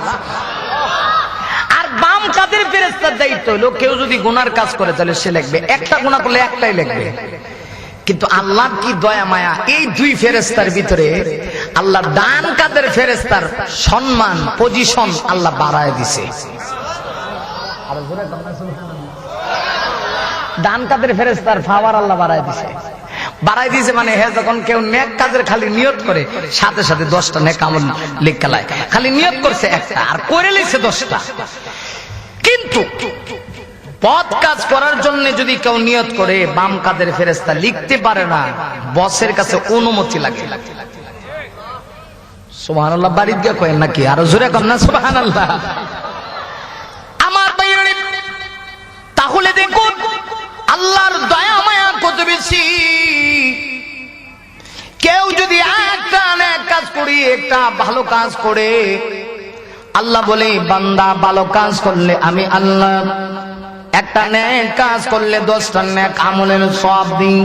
আর বাম কাঁধের ফেরেশতার দায়িত্ব হলো কেউ যদি গুনার কাজ করে তাহলে সে লিখবে, একটা গুনাহ করলে একটাই লিখবে। কিন্তু আল্লাহর কি দয়া মায়া, এই দুই ফেরেশতার ভিতরে আল্লাহ ডান কাঁধের ফেরেশতার সম্মান পজিশন আল্লাহ বাড়ায় দিছে। ডান কাঁধের ফেরেশতার পাওয়ার আল্লাহ বাড়ায় দিছে। বাড়াই দিয়েছে মানে হে যখন কেউ নেক কাজের খালি নিয়ত করে সাথে সাথে 10টা নেক আমল লিখালায়। খালি নিয়ত করছে একটা আর করে লিখছে 10টা। কিন্তু পথ কাজ করার জন্য যদি কেউ নিয়ত করে বাম কাঁধের ফেরেশতা লিখতে পারে না, বসের কাছে অনুমতি লাগে। সুবহানাল্লাহ। বাড়িতে গিয়ে কয়েন নাকি? আরো জোরে কর না সুবহানাল্লাহ। আমার ভাইরা, তাহলে দেখুন আল্লাহর দয়া মায়া কত বেশি। কেউ যদি একটা নেক কাজ করে, একটা ভালো কাজ করে, আল্লাহ বলে বান্দা ভালো কাজ করলে আমি আল্লাহ একটা নেক কাজ করলে 10টা নেক আমলের সওয়াব দিই।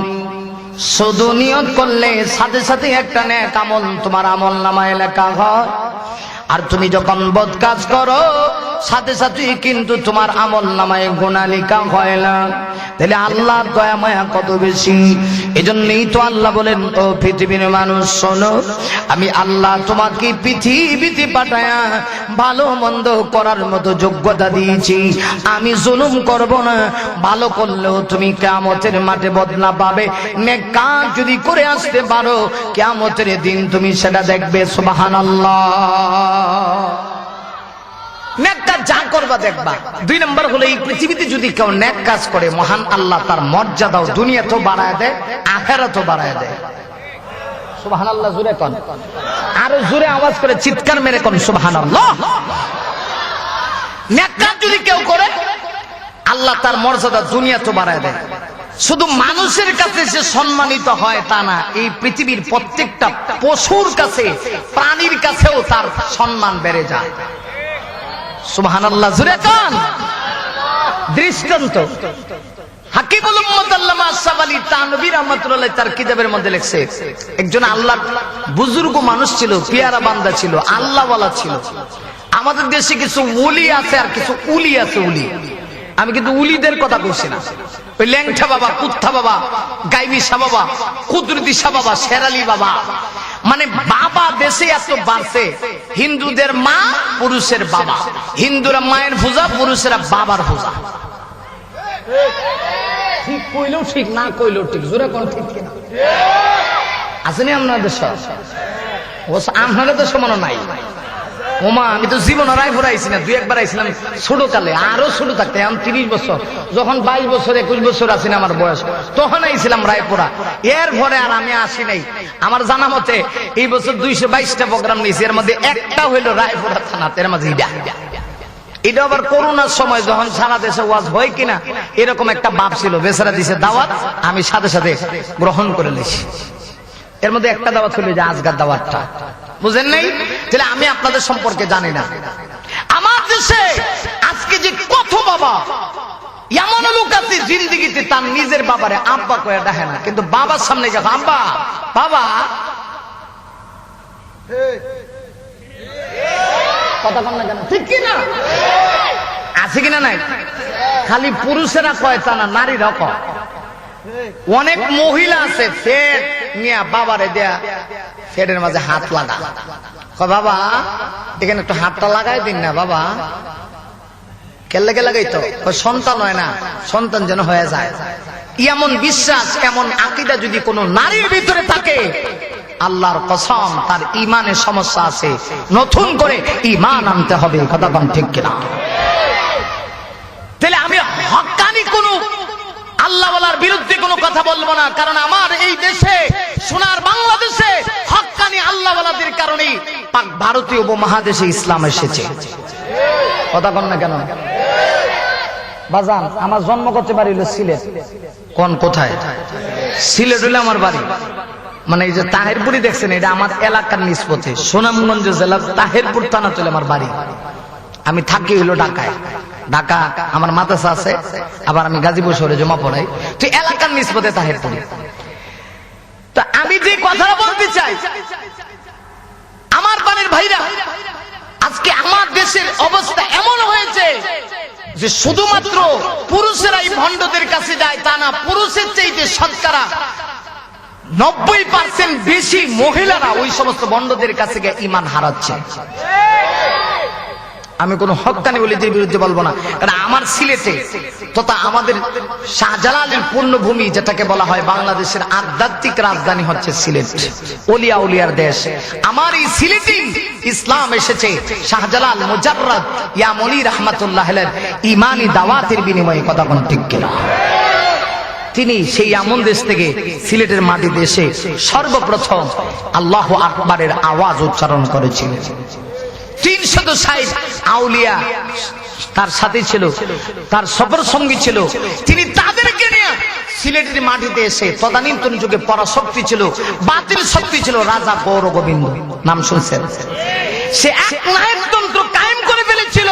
শুধু নিয়ত করলে সাথে সাথে একটা নেক আমল তোমার আমল নামায় লেখা হয়। আর তুমি যখন বদ কাজ করো সাথে সাথে কিন্তু তোমার আমল নামায় গুনাহ লেখা হয় না। তাহলে আল্লাহর দয়া মায়া কত বেশি। এজন্যই তো আল্লাহ বলেন, ও পৃথিবীর মানুষ শোনো, আমি আল্লাহ তোমাকে পৃথিবীতে পাঠায়া ভালো মন্দ করার মতো যোগ্যতা দিয়েছি। আমি জুলুম করব না। ভালো করলেও তুমি কিয়ামতের মাঠে বদলা পাবে। নেক কাজ যদি করে আসতে পারো কিয়ামতের দিন তুমি সেটা দেখবে। সুবহানাল্লাহ। নেক কাজ যা করবা দেখবা। 2 নম্বর হলো এই পৃথিবীতে যদি কেউ নেক কাজ করে মহান আল্লাহ তার মর্যাদাও দুনিয়াতেও বাড়ায় দেয়, আখিরাতেও বাড়ায় দেয়। সুবহানাল্লাহ। জোরে কোন, আরো জোরে আওয়াজ করে চিৎকার মেরে কোন সুবহানাল্লাহ। নেক কাজ যদি কেউ করে আল্লাহ তার মর্যাদা দুনিয়াতেও বাড়ায় দেয়। শুধু মানুষের কাছে সে সম্মানিত হয় তা না, এই পৃথিবীর প্রত্যেকটা পশুর কাছে, প্রাণীর কাছেও তার সম্মান বেড়ে যায়। সুবহানাল্লাহ। জোরে কোন। দৃষ্টান্ত হাকিমুল উম্মত আল্লামা আশরাফ আলী থানভী রাহমাতুল্লাহ তার কিতাবের মধ্যে লিখছে, একজন আল্লাহর বুজুর্গ মানুষ ছিল, পিয়ারা বান্দা ছিল, আল্লাহওয়ালা ছিল। আমাদের দেশে কিছু ওলি আছে আর কিছু উলি আছে। উলি, আমি কিন্তু উলিদের কথা কইছি না। ওই ল্যাংটা বাবা, কুত্তা বাবা, গাইবি শাহ বাবা, কুদরতি শাহ বাবা, শেরালি বাবা, মানে বাবা দেশে এত বাড়ছে। হিন্দুদের মা পুরুষের বাবা, হিন্দুরা মায়ের পূজা, পুরুষেরা বাবার পূজা। ঠিক কইলেও ঠিক, না কইলেও ঠিক। জোরে কোন ঠিক কিনা? আসেনি আপনাদের দেশে? আপনাদের দেশে মনে নাই। ওমা, আমি তো জীবন রায়পুর আইছি না, 2-1 আইছিলাম ছোট কালে, আরো ছোট থাকতে। আমি 30 বছর, যখন 22 বছর 21 বছর আছি না আমার বয়স, তখন আইছিলাম রায়পুরা। এর পরে আর আমি আসি নাই। আমার জানা মতে এই বছর 222টা প্রোগ্রাম নিয়েছি, এর মধ্যে একটা হইলো রায়পুরা থানাতে। এর মাঝে এটা আবার করোনার সময় যখন সারা দেশে ওয়াজ হয় কিনা এরকম একটা বাপ ছিল, বেচারা দিছে দাওয়াত, আমি সাথে সাথে গ্রহণ করে নিয়েছি। এর মধ্যে একটা দাওয়াত হলো যে আজগার দাওয়াতটা, বুঝেন নাই? তাহলে আমি আপনাদের সম্পর্কে জানি না। আমার দেশে আজকে যে কত বাবা, এমন লোক আছে জিন্দেগিতে তার নিজের বাবারে আব্বা কয়ে ডাকে না, কিন্তু বাবার সামনে যখন আব্বা বাবা, কথা বল না কেন? ঠিক কিনা? আছে কিনা? নাই। খালি পুরুষেরা কয় তা না, নারীরাও কয়। অনেক মহিলা আছে ফেট নিয়ে বাবারে দেয়া, ফেটের মাঝে হাত লাগা, বাবা এখানে একটু হাতটা লাগাই দিন না বাবা। কেল্লাকে লাগাই তো সন্তান হয় না, সন্তান যেন হয়ে যায়। এমন বিশ্বাস এমন আকীদা যদি কোনো নারীর ভিতরে থাকে, আল্লাহর কসম তার ঈমানের সমস্যা আছে, নতুন করে ঈমান আনতে হবে। কথা বল ঠিক কিনা? তাহলে আমি হক্কানি কোন আল্লাহওয়ালার বিরুদ্ধে কোনো কথা বলবো না, কারণ আমার এই দেশে সোনার বাংলাদেশে হক্কানি আল্লাহওয়ালাদের কারণেই পাক ভারতীয় উপমহাদেশে ইসলাম এসেছে। কথা বল না কেন বাজান? আমার জন্ম করতে পারি হলো সিলেট। কোন কোথায়? সিলেট হইলে আমার বাড়ি। মানে এই যে তাহেরপুরি দেখছেন, এটা আমার এলাকার নিষ্পত্তি। সুনামগঞ্জ জেলার তাহেরপুর থানা চলে আমার বাড়ি। আমি থাকি হইলো ঢাকায়। ঢাকা আমার মাদ্রাসা আছে, আবার আমি গাজীপুর শহরে জমা পড়াই। তো এলাকার নিষ্পত্তি তাহেরপুরি। তো আমি যে কথাটা বলতে চাই, আমার বাড়ির ভাইরা, আজকে আমার দেশের অবস্থা এমন হয়েছে যে শুধুমাত্র পুরুষেরাই ভণ্ডদের কাছে যায় তা না, পুরুষের চাইতে শতকরা 90% বেশি মহিলারা ওই সমস্ত ভণ্ডদের কাছে গিয়ে ঈমান হারাচ্ছে। আমি কোন হক্কানি ওলিদের বিরুদ্ধে বলবো না, কারণ আমার সিলেটে তথা আমাদের শাহজালালের পূর্ণভূমি যেটাকে বলা হয় বাংলাদেশের আধ্যাত্মিক রাজধানী হচ্ছে সিলেট, ওলিয়া উলিয়ার দেশ। আমার এই সিলেটে ইসলাম এসেছে শাহজালাল মুজাররদ ইয়ামনি রাহমাতুল্লাহ আলাইহির ঈমানি দাওয়াতের বিনিময়ে। কথা কোন ঠিক কিনা? তিনি সেই আমন দেশ থেকে সিলেটের মাটিতে এসে সর্বপ্রথম আল্লাহু আকবারের আওয়াজ উচ্চারণ করেছিলেন। 360 আউলিয়া তার সাথে ছিল, তার সফর সঙ্গী ছিল। তিনি তাদেরকে নিয়ে সিলেটের মাটিতে এসে তদানীন্তন যুগে পরাশক্তি ছিল, বাতিল শক্তি ছিল রাজা গৌর গোবিন্দ, নাম শুনছেন? সে এক নায়কতন্ত্র কায়েম করে ফেলেছিল।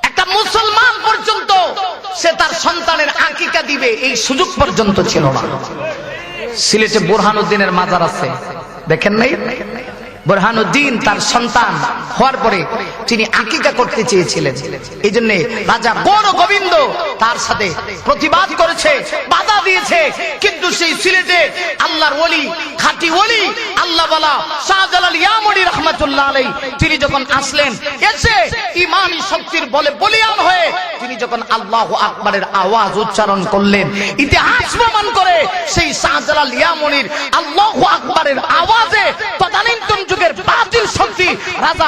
একটা মুসলমান পর্যন্ত সে তার সন্তানের আকিকা দিবে এই সুযোগ পর্যন্ত ছিল না। সিলেটে বুরহানুদ্দিনের মাজার আছে, দেখেন নাই? বুরহানুদ্দিন তার সন্তান হওয়ার পরে তিনি আকিকা করতে চেয়েছিলেন, এই জন্য রাজা গৌর গোবিন্দ তার সাথে প্রতিবাদ করেছে, বাধা দিয়েছে। কিন্তু সেই সিলেটে আল্লাহর ওলি, খাঁটি ওলি, আল্লাহওয়ালা শাহজালাল ইয়ামনি রাহমাতুল্লাহ আলাইহি তিনি যখন আসলেন, এসে ঈমানি শক্তির বলে বলিয়ান হয়ে তিনি যখন আল্লাহু আকবারের আওয়াজ উচ্চারণ করলেন, ইতিহাস প্রমাণ করে সেই শাহজালাল ইয়ামনির আল্লাহু আকবারের আওয়াজে তদানীন্তন যুগের বাতিল শক্তি রাজা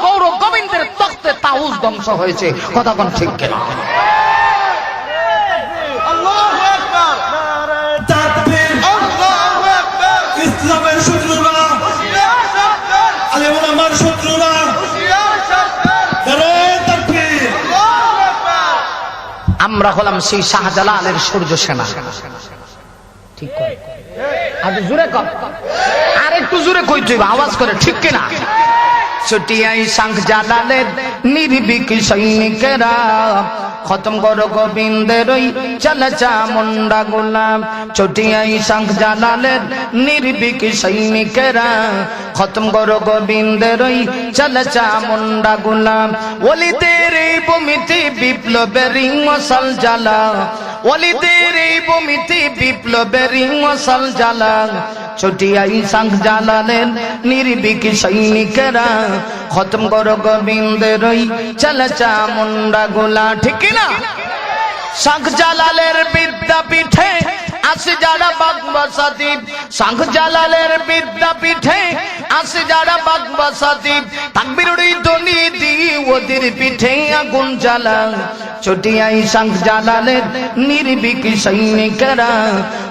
গৌর গোবিন্দের তখ্তে তাউজ ধ্বংস হয়েছে। কথা কোন ঠিক কিনা? আল্লাহু আকবার, নারে তাকবীর, আল্লাহু আকবার। ইসলামের শত্রুরা, আলে ওলামার শত্রুরা, নারে তাকবীর, আল্লাহু আকবার। আমরা হলাম সেই শাহজালালের সূর্য সেনা। ঠিক করে আর জোরে কর, আর একটু জোরে কই তুই আওয়াজ করে, ঠিক কিনা? ছুটিয়াই শাহ জালালের নির্ভীক সৈনিকেরা, খতম করো গোবিন্দের ওই চালাচা মুন্ডা গোলাম। ছুটিয়াই শাহ জালালের নির্ভীক সৈনিকেরা, খতম করো গোবিন্দের ওই চালাচা মুন্ডা গোলাম। ওলিদের এই ভূমিতে বিপ্লবের মশাল জ্বালা, ওলিদের এই ভূমিতে বিপ্লবের মশাল জ্বালা। ছুটিয়াই শাহ জালালের নির্ভীক সৈনিকেরা, খতম করো গোবিন্দের ওই চালাচা মুন্ডা গোলা। ঠিক কিনা? শাহ জালালের বিদ্যাপীঠে আসে যারা বাগবাসাতি, শাহ জালালের বিদ্যাপীঠে আসে যারা বাগবাসাতি, তাকবীরের ধ্বনি দিয়ে ওদের পিঠে আগুন জ্বালা। ছুটিয়াই শাহ জালালের নির্ভীক সৈনিকেরা,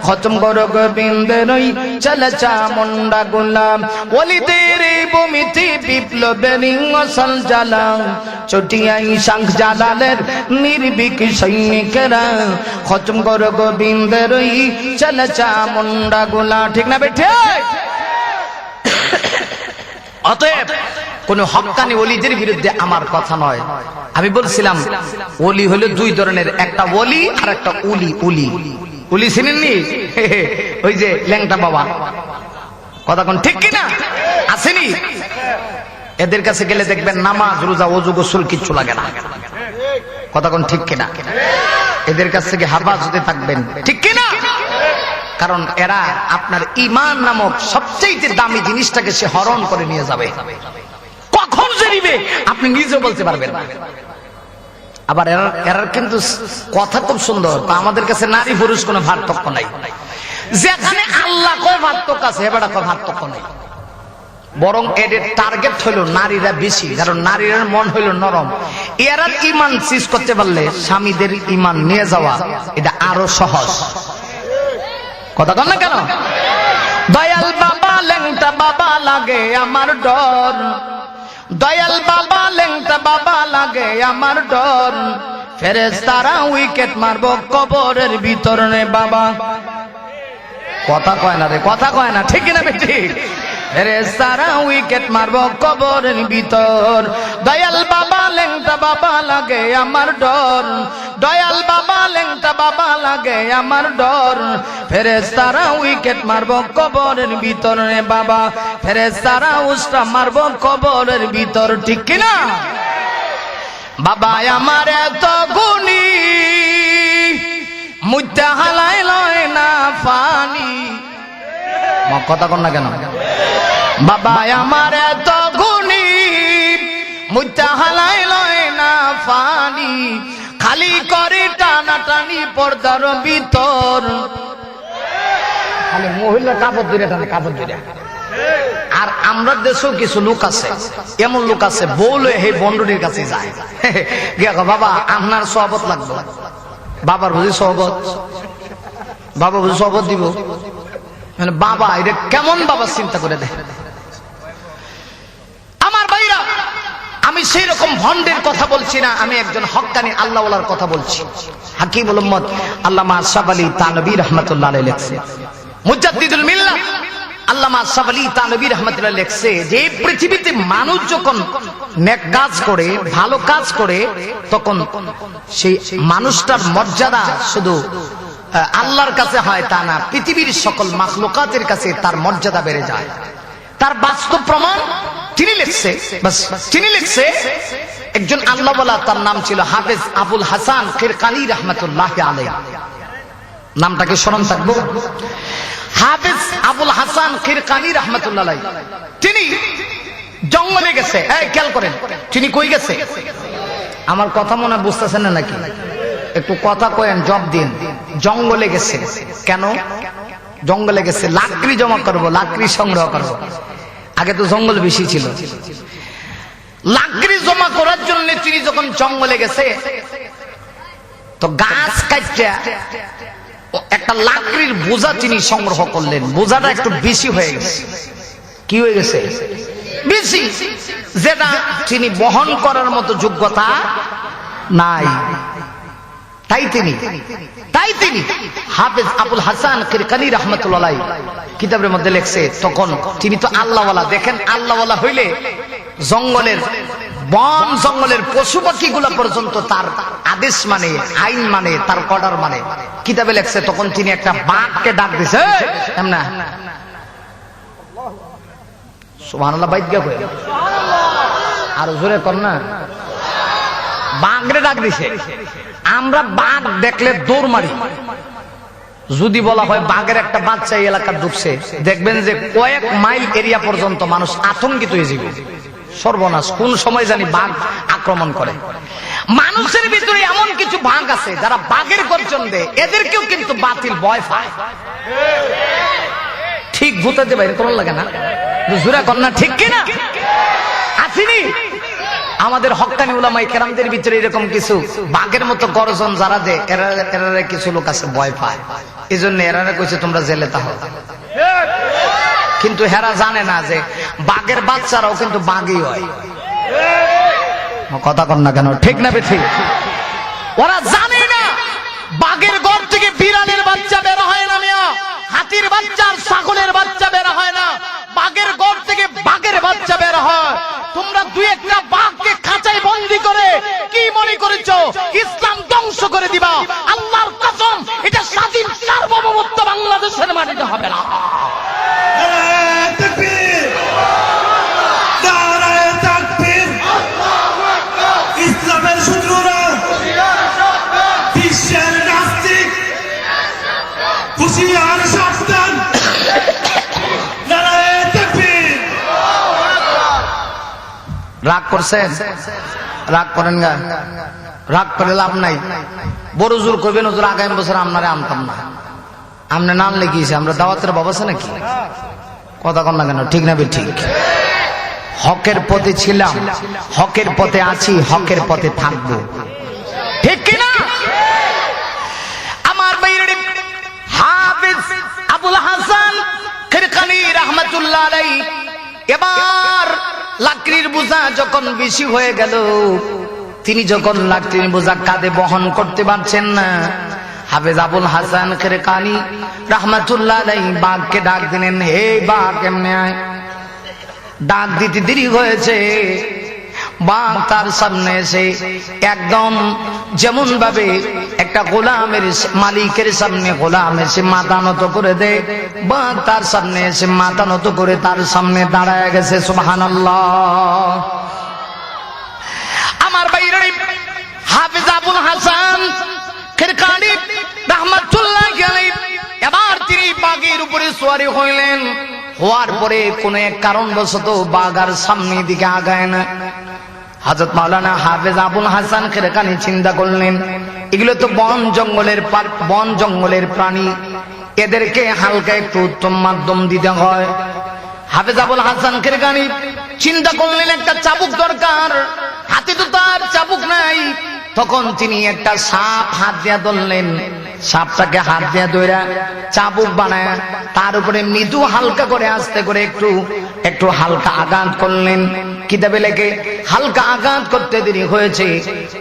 খতম করো গোবিন্দের ওই চালাচা মুন্ডা গোলাম। ওলিদের এই ভূমিতে বিপ্লবের মশাল জ্বালা। ছুটিয়াই শাহ জালালের নির্ভীক সৈনিকেরা, খতম করো গোবিন্দের ওই চালাচা মুন্ডা গোলা। ঠিক না বেঠে? অতএব কোন হক্কানি ওলিদের বিরুদ্ধে আমার কথা নয়। আমি বলছিলাম ওলি হলো দুই ধরনের, একটা ওলি আর একটা উলি। উলি উলি চিনেননি? ওই যে ল্যাংটা বাবা, কথা কোন ঠিক কিনা? আসেনি? এদের কাছে গেলে দেখবেন নামাজ রোজা ওযু গোসল কিচ্ছু লাগে না। কথা কোন ঠিক কিনা? এদের কাছ থেকে হেফাজতে থাকবেন, ঠিক কিনা? কারণ এরা আপনার ঈমান নামক সবচেয়ে দামি জিনিসটাকে সে হরণ করে নিয়ে যাবে। কখন যে নিবে আপনি নিজেও বলতে পারবেন না। আবার এরা কিন্তু কথা খুব সুন্দর, আমাদের কাছে নারী পুরুষ কোনো পার্থক্য নাই। যেখানে আল্লাহ কয় পার্থক্য আছে, এবার কয় পার্থক্য নাই, বরং এদের টার্গেট হইল নারীরা বেশি, কারণ নারীর মন হইল নরম। এরা ঈমান সিজ করতে পারলে স্বামীদের ঈমান নিয়ে যাওয়া এটা আরো সহজ। কথা কন না কেন? দয়াল বাবা লেংটা বাবা লাগে আমার ডর, দয়াল বাবা লেংটা বাবা লাগে আমার ডর, ফেরেশতারা উইকেট মারবো কবরের ভিতরে বাবা। কথা কয় না রে, কথা কয় না, ঠিক না ঠিক? ফেরেশতারা উইকেট মারবো কবরের ভিতর, দয়াল বাবা লেংটা বাবা লাগে আমার ডর, দয়াল বাবা লেংটা বাবা লাগে আমার ডর, ফেরেশতারা উইকেট মারবো কবরের ভিতরে বাবা, ফেরেশতারা উস্তা মারবো কবরের ভিতর, ঠিক কিনা? বাবা আমার এত গুণী মুদ্দা হালাই লয় না পানি। কথা কন না কেন? বাবা আমার এত গুণী মুদ্দা হালাই লয় না পানি, খালি করে টানা টানি পর্দার ভিতর, খালি মহিলা কাপড় ধরে টানে, কাপড় ধরে। আর আমরা দেশেও কিছু লোক আছে, এমন লোক আছে বউলে হে বন্ডুরির কাছে যায়, বাবা আপনার সহবত লাগবে, বাবার বুঝি সহবত, বাবা বুঝি সহবত দিব, মানে বাবা এটা কেমন বাবা চিন্তা করে দেয়। আমার ভাইরা, আমি সেই রকম ভন্ডের কথা বলছি না, আমি একজন হক্কানি আল্লাহওয়ালার কথা বলছি। হাকিম উম্মত আল্লামা আশরাফ আলী থানভী রাহমাতুল্লাহ আলাইহি লিখছে, মুজাদ্দিদুল মিল্লাহ আল্লামা আশরাফ আলী থানভী রাহমাতুল্লাহ লিখছে যে পৃথিবীতে মানুষ যখন নেক কাজ করে, ভালো কাজ করে, তখন সেই মানুষটার মর্যাদা শুধু আল্লাহর কাছে হয় তা না, পৃথিবীর সকল মাখলুকাতের কাছে তার মর্যাদা বেড়ে যায়। তার বাস্তব প্রমাণ তিনি লিখছে, বাস তিনি লিখছে, একজন আল্লাহওয়ালা, তার নাম ছিল হাফেজ আবুল হাসান কিরকানি রাহমাতুল্লাহ আলাইহি। নামটাকে স্মরণ থাকবো, হাফেজ আবুল হাসান কিরকানি রাহমাতুল্লাহ আলাইহি। তিনি জঙ্গলে গেছে, এই খেয়াল করেন, তিনি কই গেছে? আমার কথা মনে বুঝতেছেন না নাকি? একটু কথা কয়েন, জব দিন। জঙ্গলে গেছে কেন? জঙ্গলে গেছে লাকড়ি জমা করবো, লাকড়ি সংগ্রহ করবো। আগে তো জঙ্গল বেশি ছিল, লাকড়ি জমা করার জন্য তিনি যখন জঙ্গলে গেছে, তো গাছ কাটতে একটা লাকড়ির বোঝা তিনি সংগ্রহ করলেন। বোঝাটা একটু বেশি হয়ে গেছে। কি হয়ে গেছে? বেশি, যেটা তিনি বহন করার মতো যোগ্যতা নাই। তাই তিনি হাফেজ আবুল হাসান কিরকানি রাহমাতুল্লাহ আলাইহি কিতাবের মধ্যে লিখছে, তখন তিনি তো আল্লাহওয়ালা, দেখেন আল্লাহওয়ালা হইলে জঙ্গলের বন জঙ্গলের পশু পাখি গুলা পর্যন্ত তার আদেশ মানে, আইন মানে, তার অর্ডার মানে। কিতাবে লেখছে তখন তিনি একটা বাঘকে ডাক দিছে, এমনা সুবহানাল্লাহ, বাইদগা কই আর জোরে কর না, বাঘরে ডাক দিছে। আমরা বাঘ দেখলে দৌড় মারি, যদি বলা হয় বাঘের একটা বাচ্চা এই এলাকা ঢুকছে, দেখবেন যে কয়েক মাইল এরিয়া পর্যন্ত মানুষ আতঙ্কিত হয়ে যাবে। সর্বনাশ, কোন সময় জানি বাঘ আক্রমণ করে। মানুষের ভিতরে এমন কিছু বাঘ আছে যারা বাঘের গর্জন দেয়, এদেরকেও কিন্তু বাতিল ভয় পায়। ঠিক ভূতাতে বাইরে কোন লাগে না, জোরে কর না, ঠিক কিনা? আসেনি আমাদের হক্কানি উলামায়ে কেরামদের ভিতরে এরকম কিছু বাঘের মতো গর্জন যারা দেয়, এরা কিছু লোক আছে ভয় পায়। এই জন্য এরা কইছে তোমরা জেলে তাহ, কিন্তু হেরা জানে না যে বাঘের বাচ্চারাও কিন্তু বাঘই হয়। কথা কন না কেন, ঠিক না ঠিক? ওরা জানে না বাঘের ঘর থেকে বিড়ালের বাচ্চা বের হয় না, মিয়া হাতির বাচ্চা আর ছাগলের বাচ্চা বের হয় না, বাঘের ঘর থেকে বাঘের বাচ্চা বের হয়। তোমরা দুই একটা বাঘকে খাঁচায় বন্দী করে কি মনে করেছো ইসলাম ধ্বংস করে দিবা? আল্লাহর কসম, এটা স্বাধীন সার্বভৌমত্ব বাংলাদেশের মাটিতে হবে না। ইসলামের শত্রুরা, বিশ্বের নাস্তিক, হুঁশিয়ার সাবধান। রাগ করছেন? রাগ করেন গা, রাগ করে লাভ নাই। বড় জোর করবেন হুজুর আগামী বছর আপনারে আনতাম না, আপনি নাম লিখিয়েছে, আমরা দাওয়াতের বাবাছে নাকি? কথা কন না কেন? ঠিক না ঠিক? হকের পথে ছিলাম, হকের পথে আছি, হকের পথে থাকবো, ঠিক কিনা? আমার বাইরে হাফেজ আবুল হাসান খিরকানি রাহমাতুল্লাহ আলাইহি এবার লাকড়ির বোঝা যখন বেশি হয়ে গেল, তিনি যখন লাকড়ির বোঝা কাঁধে বহন করতে পারছেন না, হাফেজ আবুল হাসান খিরকানি রাহমাতুল্লাহ আলাইহি বাঘকে ডাক দিলেন, হে বাঘ এমনে আয়। ডাক দিতে দেরি হয়েছে, বাঘ তার সামনে এসে একদম যেমন ভাবে একটা গোলামের মালিকের সামনে গোলাম এসে মাথা নত করে দেয়, বাঘ তার সামনে এসে মাথা নত করে তার সামনে দাঁড়ায় গেছে। সুবহানাল্লাহ। আমার বাইরে হাফেজ আবুল হাসান খিরকানি রাহমাতুল্লাহ আলাইহি এবার তিনি বাঘের উপরে সওয়ারি হইলেন। হওয়ার পরে কোন এক কারণবশত বাঘ আর সামনের দিকে আগায় না। হযরত মাওলানা হাফেজ আবুল হাসান খিরকানি চিন্তা করলেন, এগুলো তো বন জঙ্গলের প্রাণী, এদেরকে হালকা একটু উত্তম মাধ্যম দিতে হয়। হাফেজ আবুল হাসান খিরকানি চিন্তা করলেন একটা চাবুক দরকার, হাতে তো তার চাবুক নাই। তখন তিনি একটা সাপ হাত দিয়া ধরলেন, সাপটাকে হাত দিয়া ধইরা চাবুক বানায় তার উপরে মৃদু হালকা করে আস্তে করে একটু হালকা আঘাত করলেন। কিতাবে লেখে হালকা আঘাত করতে দেরি হয়েছে,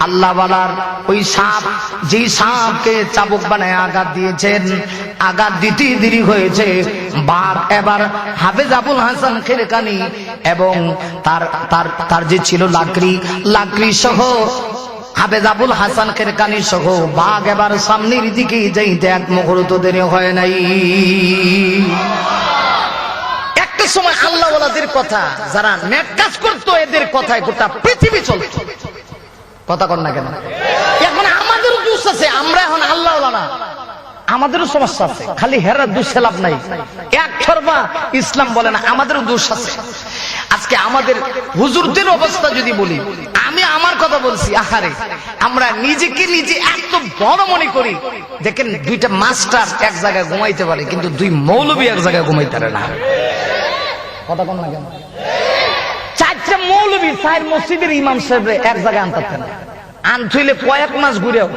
আল্লাহ ওয়ালার ওই সাপ, যেই সাপকে চাবুক বানায় আঘাত দিয়েছেন, আঘাত দিতে দেরি হয়েছে। বাঘ এবার হাফেজ আবুল হাসান খিরকানি এবং তার যে ছিল লাকড়ি সহ হাফেজ আবুল হাসান খিরকানি সহ বাঘ এবার সামনের দিকে যাইতে এক মুহূর্ত দেরি হয় নাই। একটা সময় আল্লাহ ওয়ালাদের কথা, যারা নেক কাজ করতো, এদের কথায় গোটা পৃথিবী চলত। কথা কর না কেন? এখন আমাদেরও দোষ আছে, আমরা এখন আল্লাহ ওয়ালা না, আমাদেরও সমস্যা আছে, খালি হেরার দোষে লাভ নাই। এক ফরমা ইসলাম বলে না, আমাদেরও দোষ আছে। আজকে আমাদের হুজুরদের অবস্থা যদি বলি, আমি আমার কথা বলছি, আহারে আমরা নিজেকে নিজে এত বড় মনে করি। দেখেন দুইটা মাস্টার এক জায়গায় ঘুমাইতে পারে, কিন্তু দুই মৌলবী এক জায়গায় ঘুমাইতে পারে না। কথা কন না কেন? চারটা মৌলবী চার মসজিদের ইমাম সাহেব এক জায়গায় আনতে পারে না, আনথইলে কয়েক মাস ঘুরেও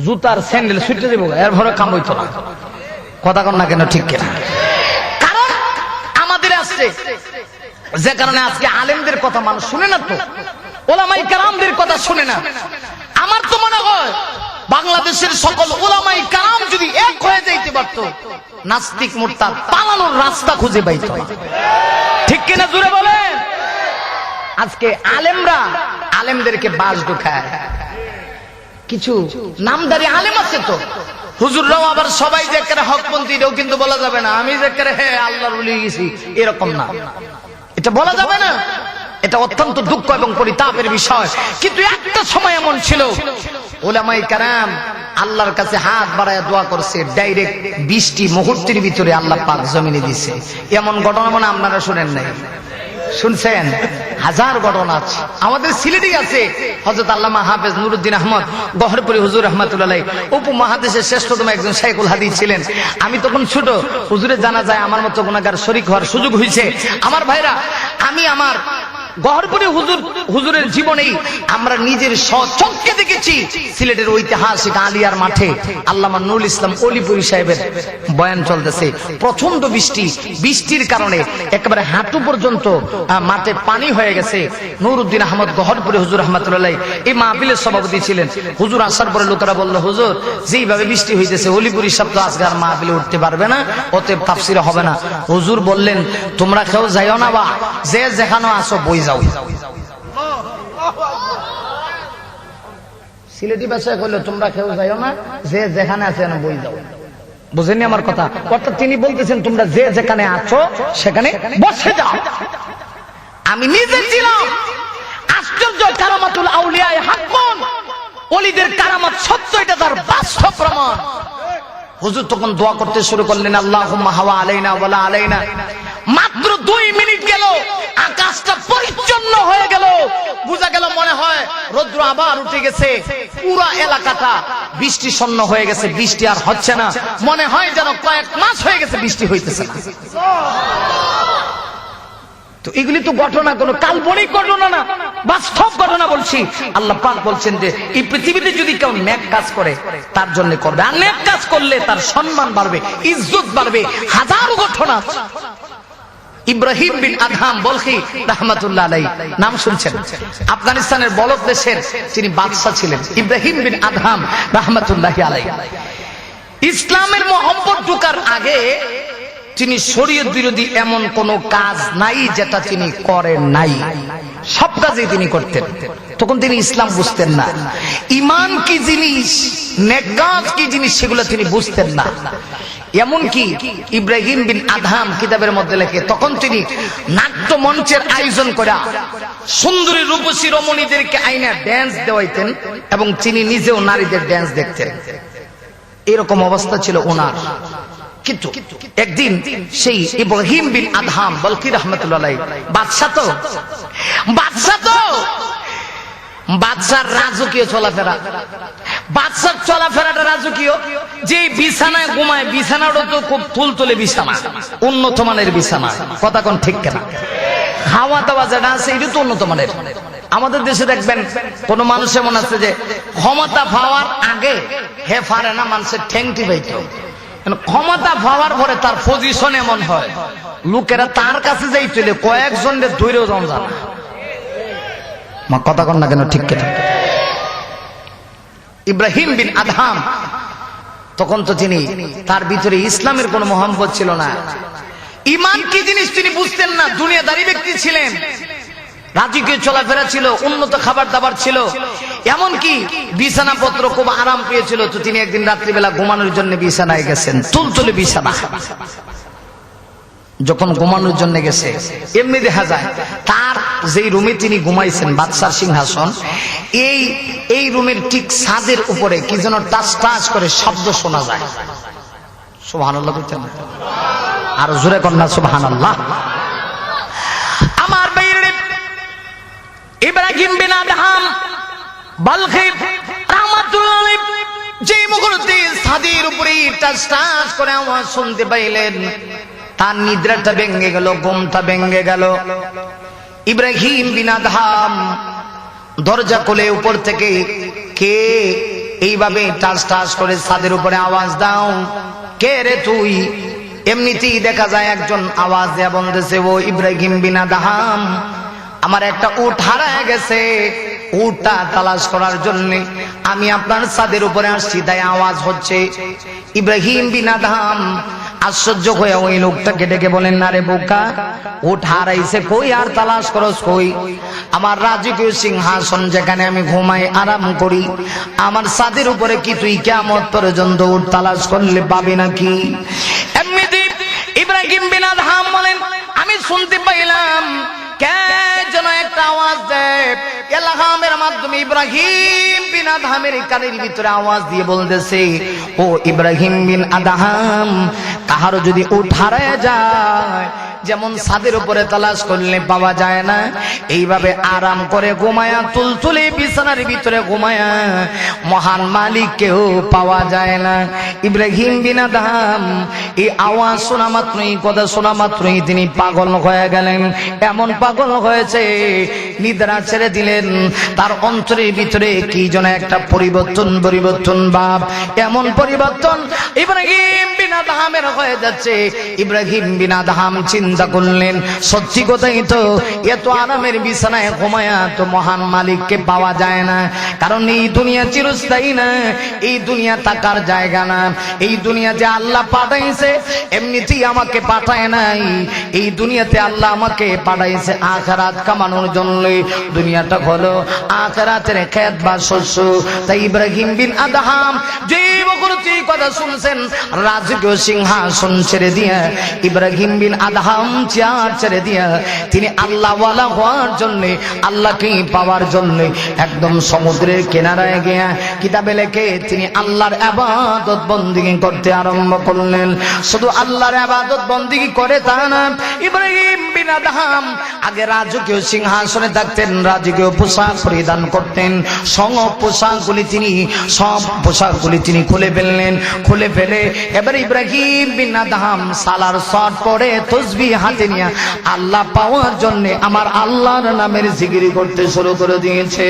জুতার স্যান্ডেল ছুটে দেবো, এর ভরে কাম হইতো না। কথা কন না কেন? ঠিক কিনা? কারণ আমাদের আসছে, যে কারণে আজকে আলেমদের কথা মানুষ শুনে না, তো ওলামায়ে কেরামদের কথা শুনে না। আমার তো মনে হয় বাংলাদেশের সকল ওলামায়ে কেরাম যদি এক হয়ে যাইতে পারতো, নাস্তিক মুরতাদ পালানোর রাস্তা খুঁজে পাইতো। ঠিক কিনা? জোরে বলেন। আজকে আলেমদেরকে বাস ঢুকায়, কিছু নামদারি আলেম আছে তো, হুজুররাও আবার সবাই যে করে হকপন্থী, এটাও কিন্তু বলা যাবে না আমি যে করে হে আল্লাহর ওলি গেছি, এরকম না, এটা বলা যাবে না। এটা অত্যন্ত দুঃখ এবং পরিতাপের বিষয়। কিন্তু একটা সময় এমন ছিল, উলামায়ে কেরাম আল্লাহর কাছে হাত বাড়ায় দোয়া করছে, ডাইরেক্ট বৃষ্টি মুহূর্তের ভিতরে আল্লাহ পাক জমিনে দিছে। এমন ঘটনা মনে আপনারা শুনেন নাই? শুনছেন? হাজার ঘটনা আছে। আমাদের সিলেটেই আছে হযরত আল্লামা হাফেজ নুরুদ্দিন আহমদ গহরপুরি হুজুর রাহমাতুল্লাহ আলাইহি, উপমহাদেশের শ্রেষ্ঠতম একজন শাইখুল হাদিস ছিলেন। আমি তখন ছোট, হুজুরের জানাজায় আমার মতো গুনাহগার শরীক হওয়ার সুযোগ হয়েছে। আমার ভাইরা, আমি আমার গহরপুরি হুজুরের জীবনেই আমরা নিজের স্বচক্ষে দেখেছি সিলেটের ঐতিহাসিক আলিয়ার মাঠে আল্লামা নুরুল ইসলাম অলিপুরি সাহেবের বয়ান চলতেছে। প্রচন্ড বৃষ্টির কারণে একেবারে হাঁটু পর্যন্ত মাঠে পানি হয়ে গেছে। নুরুদ্দিন আহমদ গহরপুরি হুজুর রাহমাতুল্লাহ আলাইহি এই মাহফিলের সভাপতি ছিলেন। হুজুর আসার পরে লোকেরা বলল, হুজুর যেইভাবে বৃষ্টি হইতেছে অলিপুরি সাহেব তো আজকে আর মাহফিলে উঠতে পারবে না, অতএব তাফসীর হবে না। হুজুর বললেন, তোমরা কেউ যাইও না, বা যে যেখানে আসো বই যাও। সিলেটি ভাষায় কইলো, তোমরা কেউ যাইও না, যে যেখানে আছে না বই যাও। বুঝেননি আমার কথা? অর্থাৎ তিনি বলতেছেন, তোমরা যে যেখানে আছো সেখানে বসে যাও। আমি নিজে ছিলাম আশ্চর্য, কারামাতুল আউলিয়া হাক্কুন, ওলিদের কারামাত সত্য, এটা তার বাস্তব প্রমাণ। হুজুর তখন দোয়া করতে শুরু করলেন, আল্লাহুম্মা হাওয়া আলাইনা ওয়ালা আলাইনা মাত্র 2 মিনিট গেল, আকাশটা পরিচ্ছন্ন হয়ে গেল, বোঝা গেল মনে হয় রৌদ্র আবার উঠে গেছে, পুরা এলাকাটা বৃষ্টি শূন্য হয়ে গেছে, বৃষ্টি আর হচ্ছে না, মনে হয় যেন কয়েক মাস হয়ে গেছে বৃষ্টি হইতেছে না। তো এগুলি তো ঘটনা, কোনো কাল্পনিক ঘটনা না, বাস্তব ঘটনা বলছি। আল্লাহ পাক বলছেন যে এই পৃথিবীতে যদি কেউ নেক কাজ করে তার জন্য করবে, আর নেক কাজ করলে তার সম্মান বাড়বে, ইজ্জত বাড়বে। হাজারো ঘটনা। ইব্রাহিম বিন আদহাম বলখি রাহমাতুল্লাহ আলাইহি, নাম শুনছেন? আফগানিস্তানের বলক দেশের তিনি বাদশা ছিলেন, ইব্রাহিম বিন আদহাম রাহমাতুল্লাহ আলাইহি। ইসলামের মোহাম্মদ ঢোকার আগে তিনি শরীয়ত বিরোধী এমন কোন কাজ নাই যেটা তিনি করেন নাই, সব কাজই তিনি করতেন। তখন তিনি ইসলাম বুঝতেন না, ঈমান কি জিনিস, নেক কাজ কি জিনিস সেগুলো তিনি বুঝতেন না। এমনকি ইব্রাহিম বিন আদহাম কিতাবের মধ্যে লেখে, তখন তিনি নাট্য মঞ্চের আয়োজন করে সুন্দরী রূপসী রমণীদেরকে আইনা ড্যান্স দেওয়াইতেন এবং তিনি নিজেও নারীদের ড্যান্স দেখতেন। এরকম অবস্থা ছিল ওনার। কিন্তু একদিন সেই ইব্রাহিম বিন আদহাম বলকি রাহমাতুল্লাহ আলাইহি, বাদশা তো বাদশার রাজকীয় চলাফেরা, বাদশার চলাফেরাটা রাজকীয়। যে বিছানায় ঘুমায়, বিছানাটা তো খুব তুলতুলে বিছানা, উন্নত মানের বিছানা, কথা কোন ঠিক কেনা? খাওয়া দাওয়া যেটা আছে এটা তো উন্নত মানের। আমাদের দেশে দেখবেন কোন মানুষ এমন আছে যে ক্ষমতা পাওয়ার আগে হে পারে না মানুষের ঠেংটি পাইত, ক্ষমতা পাওয়ার পরে তার পজিশন এমন হয় লোকেরা তার কাছে যাই চলে কয়েকজনের ধৈর্য জানা। কথা কন না কেন ঠিক কেন? ইব্রাহিম বিন আদহাম তখন তো তিনি, তার ভিতরে ইসলামের কোন মোহাম্মত ছিল না, ঈমান কি জিনিস তিনি বুঝতেন না। দুনিয়াদারি ব্যক্তি ছিলেন, রাজকীয় চলাফেরা ছিল, উন্নত খাবার দাবার ছিল, এমনকি বিছানাপত্র খুব আরাম পেয়েছিল। তো তিনি একদিন রাত্রিবেলা ঘুমানোর জন্য বিছানায় গেছেন, তুলতুলে বিছানা। যখন ঘুমানোর জন্য গেছে, এমনি দেখা যায় তার যেই রুমে তিনি ঘুমাইছেন, বাদশার সিংহাসন, এই রুমের ঠিক ছাদের উপরে কি যেন টাচ টাচ করে শব্দ শোনা যায়। সুবহানাল্লাহ বলছেন, আর জোরে কন্যা সুবহানাল্লাহ। আমার বাইরে ইব্রাহিম বিন আদহাম বলখি রাহমাতুল্লাহ আলাইহি যে মুহূর্তে ছাদের উপরে টাচ টাচ করে আওয়াজ শুনতে পাইলেন, তার নিদ্রাটা ভেঙে গেল, ঘুমটা ভেঙে গেল। ইব্রাহিম বিন আদহাম দরজা খুলে উপর থেকে, কে এইভাবে টাচ টাচ করে ছাদের উপরে আওয়াজ দাও, কে রে তুই? এমনিতেই দেখা যায় একজন আওয়াজ দেয়া বলতেছে, ও ইব্রাহিম বিন আদহাম, আমার একটা উট হারায় গেছে, উটটা তালাশ করার জন্য আমি আপনার ছাদের উপরে আসছি, তাই আওয়াজ হচ্ছে। ইব্রাহিম বিন আদহাম আশ্চর্য হয়ে ওই লোকটাকে ডেকে বলেন, না রে বোকা, উট হারাইছে কই আর তালাশ করস কই? আমার রাজকীয় সিংহাসন যেখানে আমি ঘুমাই আরাম করি, আমার ছাদের উপরে কি তুই কিয়ামত পর্যন্ত উট তালাশ করলে পাবি নাকি? এমনিতে ইব্রাহিম বিন আদহাম বলেন, আমি শুনতে পাইলাম কে যেন একটা আওয়াজ দেয়, এলাহামের মাধ্যমে ইব্রাহিম বিন আদহামের কানের ভিতরে আওয়াজ দিয়ে বলতেছে, ও ইব্রাহিম বিন আদহাম, কাহারও যদি উট হারায় যায়, যেমন ছাদের উপরে তালাশ করলে পাওয়া যায় না, এইভাবে আরাম করে ঘুমায়া তুলতুলে বিছানার ভিতরে ঘুমায়া মহান মালিককেও পাওয়া যায় না। ইব্রাহিম বিন আদহাম এই আওয়াজ শোনা মাত্রই, কথা শোনা মাত্রই তিনি পাগল হয়ে গেলেন। এমন পাগল হয়েছে, নিদ্রা ছেড়ে দিলেন। তার অন্তরের ভিতরে কি যেন একটা পরিবর্তন ভাব, এমন পরিবর্তন ইব্রাহিম বিন আদহামের হয়ে যাচ্ছে। ইব্রাহিম বিন আদহাম চিন্তা করলেন, সত্যি কথাই তো, এত আরামের বিছানায় ঘুমায়া তো মহান মালিককে পাওয়া যায় না, কারণ এই দুনিয়া চিরস্থায়ী না, এই দুনিয়া থাকার জায়গা না। এই দুনিয়া যে আল্লাহ পাঠাইছে এমনিতেই আমাকে পাঠায় নাই, এই দুনিয়াতে আল্লাহ আমাকে পাঠাইছে আখিরাত কামানোর জন্য। দুনিয়াটা হলো আখিরাতের খেত বা শস্য। তাই ইব্রাহিম বিন আদহাম যে বকরতি কথা শুনছেন, রাজি রাজকীয় সিংহাসন ছেড়ে দিয়ে ইব্রাহিম বিন আদহাম চেয়ার ছেড়ে দিয়ে তিনি আল্লাহওয়ালা হওয়ার জন্য, আল্লাহকে পাওয়ার জন্য একদম সমুদ্রের কিনারায় গিয়ে কিতাবে লেখে তিনি আল্লাহর ইবাদত বন্দেগী করতে আরম্ভ করলেন। শুধু আল্লাহর ইবাদত বন্দেগী করে তা না, ইব্রাহিম বিন আদহাম আগে রাজকীয় সিংহাসনে থাকতেন, রাজকীয় পোশাক পরিধান করতেন। সব পোশাকগুলি তিনি খুলে ফেললেন। খুলে ফেলে এবার ইব্রাহিম বিন আদহাম সালার শট পরে তসবিহ হাতে নিয়ে আল্লাহ পাওয়ার জন্য আমার আল্লাহর নামের জিকির করতে শুরু করে দিয়েছে।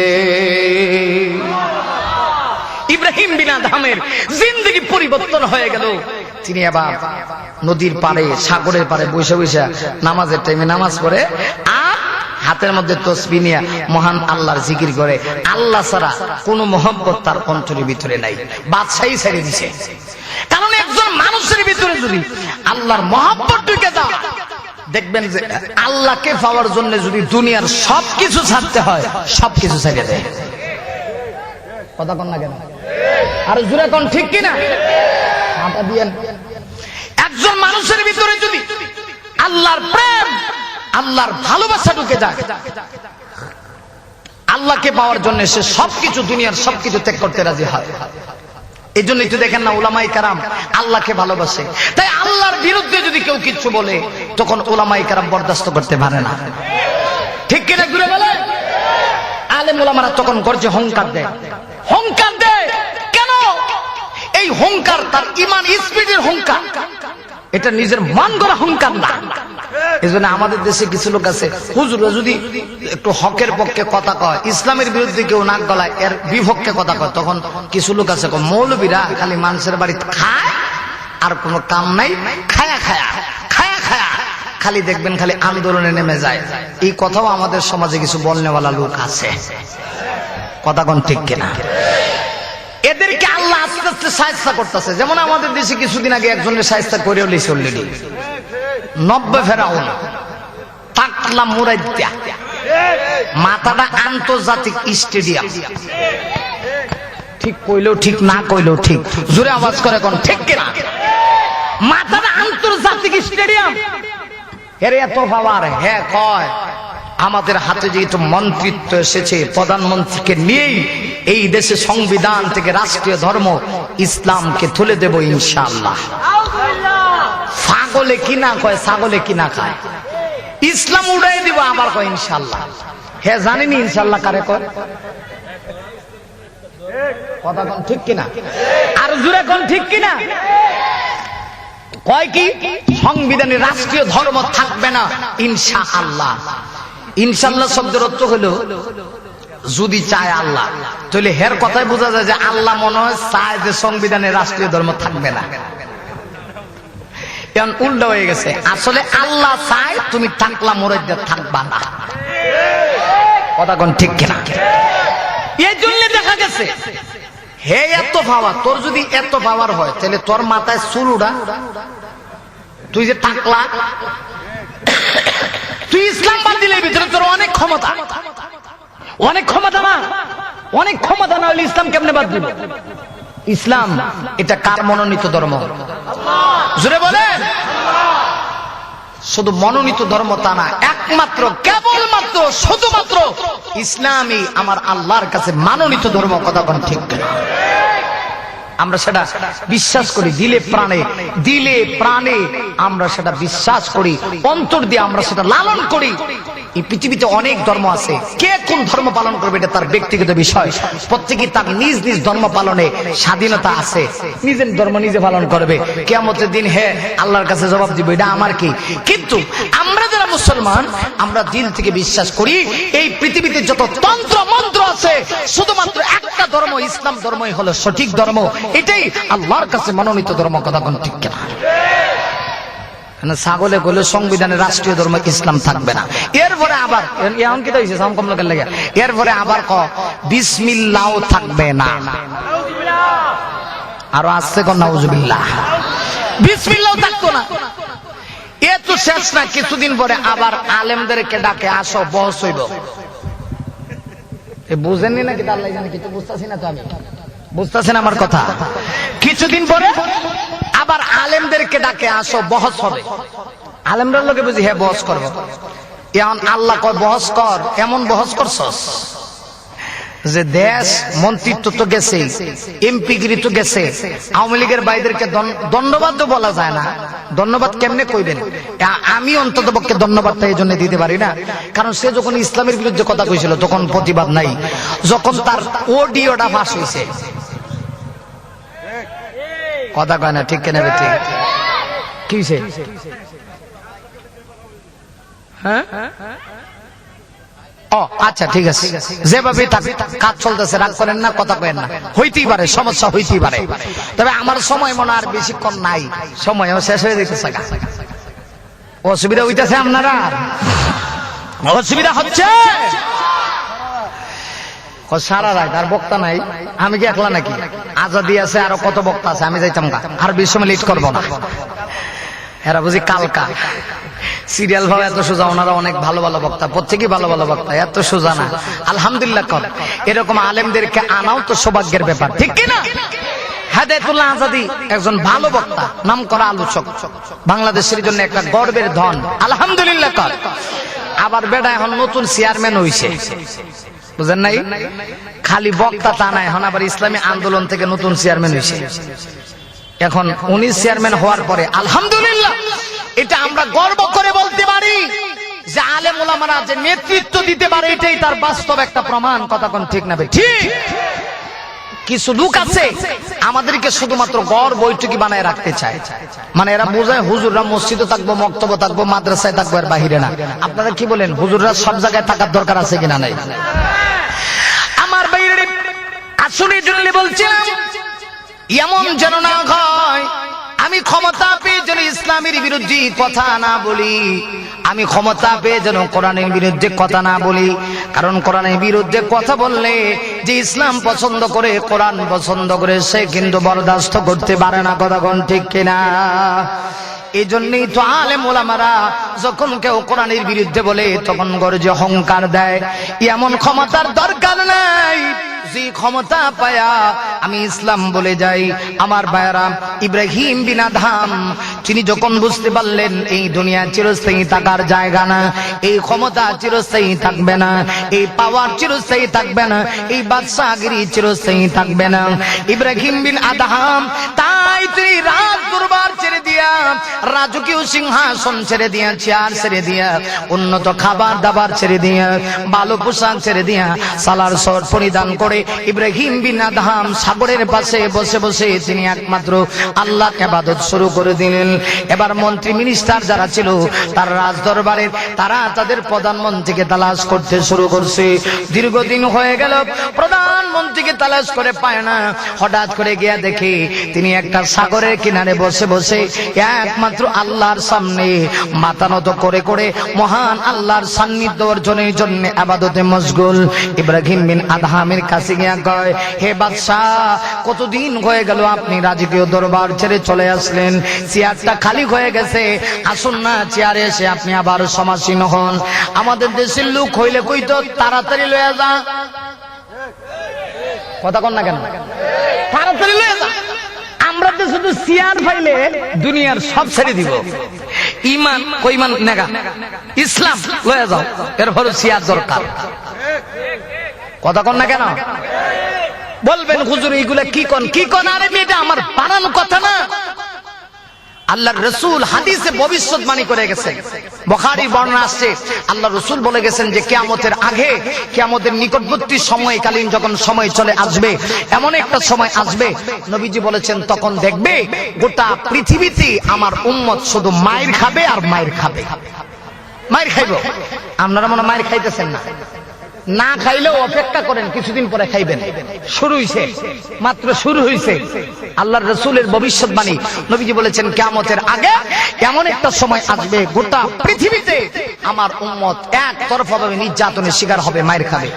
ইব্রাহিম বিন আদহামের জিন্দেগি পরিবর্তন হয়ে গেল। তিনি আবার নদীর পাড়ে, সাগরের পাড়ে বসে বসে নামাজের টাইমে নামাজ পড়ে আর হাতের মধ্যে তসবিহ নিয়ে মহান আল্লাহর জিকির করে। আল্লাহ ছাড়া কোনো মহব্বত তার অন্তরের ভিতরে নাই, বাদশাহী ছেড়ে দিছে। কারণ একজন মানুষের ভিতরে যদি আল্লাহর মহব্বত ঢুকে যায়, দেখবেন যে আল্লাহকে পাওয়ার জন্য যদি দুনিয়ার সবকিছু ছাড়তে হয়, সবকিছু ছেড়ে দেয়। কথা কন না কেন? আর জোরে কোন ঠিক কিনা? একজন মানুষের ভিতরে যদি আল্লাহর প্রেম, আল্লাহর ভালোবাসা ঢুকে যায়, আল্লাহকে পাওয়ার জন্য সে সবকিছু, দুনিয়ার সবকিছু ত্যাগ করতে রাজি হয়। এই জন্যই তো দেখেন না উলামায়ে কেরাম আল্লাহকে ভালোবাসে। তাই আল্লাহর বিরুদ্ধে যদি কেউ কিছু বলে তখন উলামায়ে কেরাম বরদাস্ত করতে পারে না। ঠিক কিনা ঘুরে বলে? আলেম উলামারা তখন গর্জে হুঙ্কার দেয়। হুঙ্কার দেয় কেন? এই হুঙ্কার তার ঈমান স্পিডের হুঙ্কার, এটা নিজের মান গড়া হুঙ্কার না। এই জন্য আমাদের দেশে কিছু লোক আছে, হুজুররা যদি একটু হকের পক্ষে কথা কয়, ইসলামের বিরুদ্ধে কেউ নাক গলায়, এর বিপক্ষে কথা কয়, তখন কিছু লোক আছে মৌলবীরা খালি মানুষের বাড়িতে খায় আর কোনো কাম নাই, খায়া খায়া খায়া খায়া খালি দেখবেন খালি আন্দোলনে নেমে যায়। এই কথাও আমাদের সমাজে কিছু বলনেওয়ালা লোক আছে। কথা কোন ঠিক কিনা? এদেরকে আল্লাহ আস্তে আস্তে শায়েস্তা করতেছে। যেমন আমাদের দেশে কিছুদিন আগে একজনের শায়েস্তা করেও লিছে অলরেডি। 90 ফেরাউন টাকলা মুরাইদ্যা, মাথাটা আন্তর্জাতিক স্টেডিয়াম। ঠিক কইলেও ঠিক, না কইলেও ঠিক, জোরে আওয়াজ করে কোন ঠিক কিনা? মাথাটা আন্তর্জাতিক স্টেডিয়াম। এর এত পাওয়ার, হ্যাঁ কয় আমাদের হাতে যেহেতু মন্ত্রিত্ব এসেছে, প্রধানমন্ত্রীকে নিয়েই এই দেশে সংবিধান থেকে রাষ্ট্রীয় ধর্ম ইসলামকে তুলে দেব ইনশাআল্লাহ। ছাগলে কিনা কয়, ছাগলে কিনা খায়, ইসলাম উড়াই দিব, আবার কয় ইনশাআল্লাহ। হ্যাঁ জানেনি ইনশাআল্লাহ কারে কয়? কথা কোন ঠিক কিনা? আর জুড়ে কোন ঠিক কিনা? কয় কি সংবিধানে রাষ্ট্রীয় ধর্ম থাকবে না ইনশাআল্লাহ। ইনশাআল্লাহ শব্দের অর্থ হলো যদি চায় আল্লাহ, তাহলে হের কথায় বোঝা যায় যে আল্লাহ মনে হয় চায় যে সংবিধানে রাষ্ট্রীয় ধর্ম থাকবে না। এখন উল্টা হয়ে গেছে, আসলে আল্লাহ চায় তুমি টাকলা মুরাইদ্যা থাকবা না। কথা কোন ঠিক কিনা? এই জন্য দেখা গেছে হে এত পাওয়ার, তোর যদি এত পাওয়ার হয় তাহলে তোর মাথায় চুলুটা, তুই যে টাকলা, তুই ইসলাম বাদ দিলে ভিতরে তোর অনেক ক্ষমতা, অনেক ক্ষমতা না, অনেক ক্ষমতা না হলে ইসলাম কেমনে বাদ দিবে? ইসলাম এটা কার মনোনীত ধর্ম? জোরে বলে। শুধু মনোনীত ধর্ম তা না, একমাত্র কেবলমাত্র শুধুমাত্র ইসলামই আমার আল্লাহর কাছে মনোনীত ধর্ম। কথা কোন ঠিক কিনা? আমরা সেটা বিশ্বাস করি দিলে প্রাণে, দিলে প্রাণে আমরা সেটা বিশ্বাস করি, অন্তর দিয়ে আমরা সেটা লালন করি। এই পৃথিবীতে অনেক ধর্ম আছে, কে কোন ধর্ম পালন করবে এটা তার ব্যক্তিগত বিষয়। প্রত্যেকে তার নিজ নিজ ধর্ম পালনে স্বাধীনতা আছে, নিজের ধর্ম নিজে পালন করবে। কিয়ামতের দিন হে আল্লাহর কাছে জবাব দিব এটা আমার কি। কিন্তু আমরা যারা মুসলমান, আমরা দিল থেকে বিশ্বাস করি এই পৃথিবীতে যত তন্ত্র মন্ত্র আছে শুধুমাত্র একটা ধর্ম, ইসলাম ধর্মই হলো সঠিক ধর্ম, এটাই আল্লাহর কাছে মনোনীত ধর্ম। কথা কোন ঠিক কিনা? ছাগলে বলে সংবিধানে রাষ্ট্রীয় ধর্ম ইসলাম থাকবে না। এরপরে আবার এমন কি হয়েছে কম লোকের লেগে, এরপরে আবার বিসমিল্লাহ থাকবে না। আরো আসছে কোন নাউজুবিল্লাহ, বিসমিল্লাহ থাকতো না। এ তো শেষ না, কিছুদিন পরে আবার আলেমদেরকে ডাকে, আসো বহস হইব। বুঝেননি নাকি? আল্লাহ জানে, কিছু বুঝতেছি না তো আমি। বুঝতেছেন আমার কথা? কিছুদিন পরে আবার আলেমদেরকে ডাকে, আসো বহস হবে। আলেমরা লোকে বুঝি হ্যাঁ বহস করবো। এখন আল্লাহ কয় বহস কর, এমন বহস করছস যে দেশ মন্ত্রিত্ব তো গেছে, এমপিগিরি তো গেছে, আওয়ামী লীগের ভাইদেরকে ধন্যবাদ তো বলা যায় না। ধন্যবাদ কেমনে কইবেন? আমি অন্তত পক্ষে ধন্যবাদটা এই জন্য দিতে পারি না, কারণ সে যখন ইসলামের বিরুদ্ধে কথা কইছিল তখন প্রতিবাদ নাই। যখন তার অডিওটা ফাঁস হয়েছে, কথা কয় না, ঠিক কেনা ঠিক কি হয়েছে? হ্যাঁ, ও আচ্ছা ঠিক আছে, যেভাবে কাজ চলতেছে রাগ করেন না, কথা কয়েন না, হইতেই পারে, সমস্যা হইতেই পারে। তবে আমার সময় মনে আর বেশিক্ষণ নাই, সময়ও শেষ হয়ে যেতেছে। অসুবিধা হইতেছে আপনারা? অসুবিধা হচ্ছে? সারা রাত আর বক্তা নাই, আমি কি একলা নাকি? আজাদি আছে, আরো কত বক্তা আছে, আমি যাইতাম গা, আর বেশি সময় লেট করবো না। এরা বুঝি কালকা সিরিয়াল ভাবে এত সোজা, ওনারা অনেক ভালো ভালো বক্তা, প্রত্যেকেই ভালো ভালো বক্তা, এত সোজা না। আলহামদুলিল্লাহ কর, এরকম আলেমদেরকে আনাও তো সৌভাগ্যের ব্যাপার, ঠিক কিনা? হেদায়েতুল্লাহ আজাদী একজন ভালো বক্তা, নাম করা আলোচক, বাংলাদেশের জন্য একটা গর্বের ধন, আলহামদুলিল্লাহ কর। আবার বেটা এখন নতুন চেয়ারম্যান হইছে, বুঝেন নাই? খালি বক্তা তা নাই, এখন আবার ইসলামী আন্দোলন থেকে নতুন চেয়ারম্যান হইছে। এখন উনি চেয়ারম্যান হওয়ার পরে আলহামদুলিল্লাহ এটা আমরা গর্ব করে বলতে পারি যে আলেম ওলামারা যে নেতৃত্ব দিতে পারে, এটাই তার বাস্তব একটা প্রমাণ। কথা কোন ঠিক না? ঠিক। কিছু লোক আছে আমাদেরকে শুধুমাত্র গড় বৈঠকি বানায় রাখতে চায়, মানে এরা বোঝায় হুজুররা মসজিদে থাকবো, মক্তব্য থাকবো, মাদ্রাসায় থাকবো, এর বাহিরে না। আপনারা কি বলেন, হুজুররা সব জায়গায় থাকার দরকার আছে কিনা? নাই। আমার বাইরে আসলে জন্য বলছিলাম, এমন যেন না হয় আমি ক্ষমতা পেয়ে যেন ইসলামের বিরুদ্ধে কথা না বলি, আমি ক্ষমতা পেয়ে যেন কোরআনের বিরুদ্ধে কথা না বলি। কারণ কোরআনের বিরুদ্ধে কথা বললে যে ইসলাম পছন্দ করে, কোরআন পছন্দ করে, সে কিন্তু বরদাস্ত করতে পারে না। কথা কোন ঠিক কিনা? এই জন্যই তো আলেম ওলামারা যখন কেউ কোরআনের বিরুদ্ধে বলে তখন গর্জে অহংকার দেয়। এমন ক্ষমতার দরকার নাই যে ক্ষমতা পায়া আমি ইসলাম বলে যাই। আমার ভাইরা, ইব্রাহিম বিন আদহাম তিনি যখন বুঝতে পারলেন এই দুনিয়া চিরস্থায়ী থাকার জায়গা না, এই ক্ষমতা চিরস্থায়ী থাকবে না, এই পাওয়ার চিরস্থায়ী থাকবে না, এই বাদশাহগিরি চিরস্থায়ী থাকবে না, ইব্রাহিম বিন আদহাম তাই তিনি রাজ দরবার ছেড়ে দিয়া, রাজকীয় সিংহাসন ছেড়ে দিয়া, চেয়ার ছেড়ে দিয়া, উন্নত খাবার দাবার ছেড়ে দিয়া, ভালো পোশাক ছেড়ে দিয়া, সালার শর্ট পরিধান করে ইব্রাহিম বিন আদহাম সাগরের পাশে বসে বসে তিনি একমাত্র আল্লাহর ইবাদত শুরু করে দিলেন। এবার মন্ত্রী মিনিস্টার যারা ছিল তার রাজ দরবারের, তারা তাদের প্রধানমন্ত্রীকে তালাশ করতে শুরু করছে। দীর্ঘদিন হয়ে গেল প্রধানমন্ত্রীকে তালাশ করে পায় না। হঠাৎ করে গিয়া দেখে তিনি একটা সাগরের কিনারে বসে বসে একমাত্র আল্লাহর সামনে মাথা নত করে করে মহান আল্লাহর সান্নিধ্য অর্জনের জন্য ইবাদতে মশগুল। ইব্রাহিম বিন আদহামের কাছে গিয়া কয়, হে বাদশাহ, কতদিন হয়ে গেল আপনি রাজকীয় দরবার ছেড়ে চলে আসলেন, চেয়ারটা খালি হয়ে গেছে, আসুন না চেয়ারে এসে আপনি আবার সমাসীন হন। আমাদের দেশের লোক হইলে কইতো তাড়াতাড়ি লয়ে যা, কথা কন না কেন? তাড়াতাড়ি লয়ে যা। আমরা তো শুধু চেয়ার পাইলে দুনিয়ার সব ছেড়ে দিব। ইমান কইমান নেগা, ইসলাম লয়ে যাও, এরপর চেয়ার দরকার। কথা কন না কেন? বলবেন হুজুর এইগুলা কি কোন কি কোন? আরে এটা আমার বানানো কথা না, আল্লাহর রাসূল হাদিসে ভবিষ্যৎবাণী করে গেছেন। বুখারীর বর্ণনা আসছে, আল্লাহর রাসূল বলে গেছেন যে কিয়ামতের আগে, কিয়ামতের নিকটবর্তী সময়কালীন যখন সময় চলে আসবে, এমন একটা সময় আসবে, নবীজি বলেছেন তখন দেখবে গোটা পৃথিবীতে আমার উম্মত শুধু মাইর খাবে আর মাইর খাবে, মাইর খাইব। আপনারা মনে মাইর খাইতেছেন না, না খাইলেও অপেক্ষা করেন, কিছুদিন পরে খাইবেন। শুরু হইছে, মাত্র শুরু হইছে। আল্লাহর রাসূলের ভবিষ্যৎবাণী, নবীজি বলেছেন কিয়ামতের আগে এমন একটা সময় আসবে গোটা পৃথিবীতে আমার উম্মত একতরফাভাবে নির্যাতনের শিকার হবে, মাইর খাবে।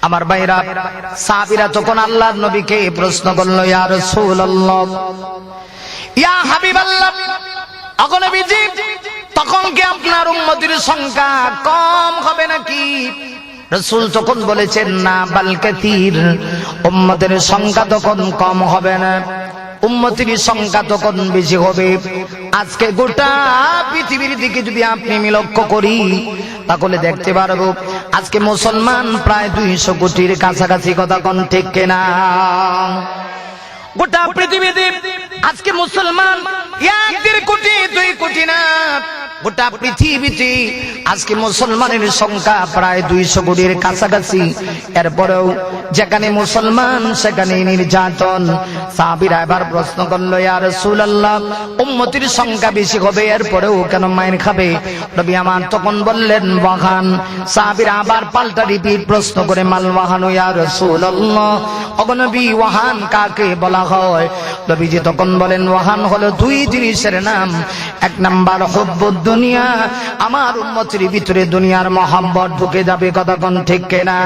আমার ভাইরা, সাহাবীরা যখন আল্লাহর নবীকে প্রশ্ন করল, ইয়া রাসূলুল্লাহ, ইয়া হাবিবাল্লাহ, ওগো নবীজি, তখন কি আপনার উম্মতের সংখ্যা কম হবে নাকি রাসূল তখন বলেছেন না বাল কাসীর, উম্মতের সংখ্যা তখন কম হবে না, উম্মতের সংখ্যা তখন বেশি হবে। আজকে গোটা পৃথিবীর দিকে যদি আপনি আমি লক্ষ্য করি তাহলে দেখতে পারবো আজকে মুসলমান প্রায় 200 কোটির কাছাকাছি, কথা কোন ঠিক কিনা? গোটা পৃথিবীতে আজকে মুসলমান 1-1.5 কোটি 2 কোটি না, গোটা পৃথিবীতে আজকে মুসলমানের সংখ্যা প্রায় 200 কোটির কাছাকাছি। এরপরেও যেখানে মুসলমান সেখানে নির্যাতন। সাহাবীরা এবার প্রশ্ন করলো, ইয়া রাসূলুল্লাহ, উম্মতের সংখ্যা বেশি হবে এরপরেও কেন মাইর খাবে? নবী আমার তখন বললেন ওয়াহান। সাহাবীরা আবার পাল্টা রিপিট প্রশ্ন করে মাল ওয়াহান ইয়া রাসূলুল্লাহ, ওগো নবী ওয়াহান কাকে বলা হয়? নবীজি তখন বলেন ওয়াহান হলো 2 জিনিসের নাম। 1 নাম্বার হুব্বুদ দুনিয়া, আমার উম্মতের ভিতরে দুনিয়ার মহব্বত ঢুকে যাবে, কথা কোন ঠিক কিনা?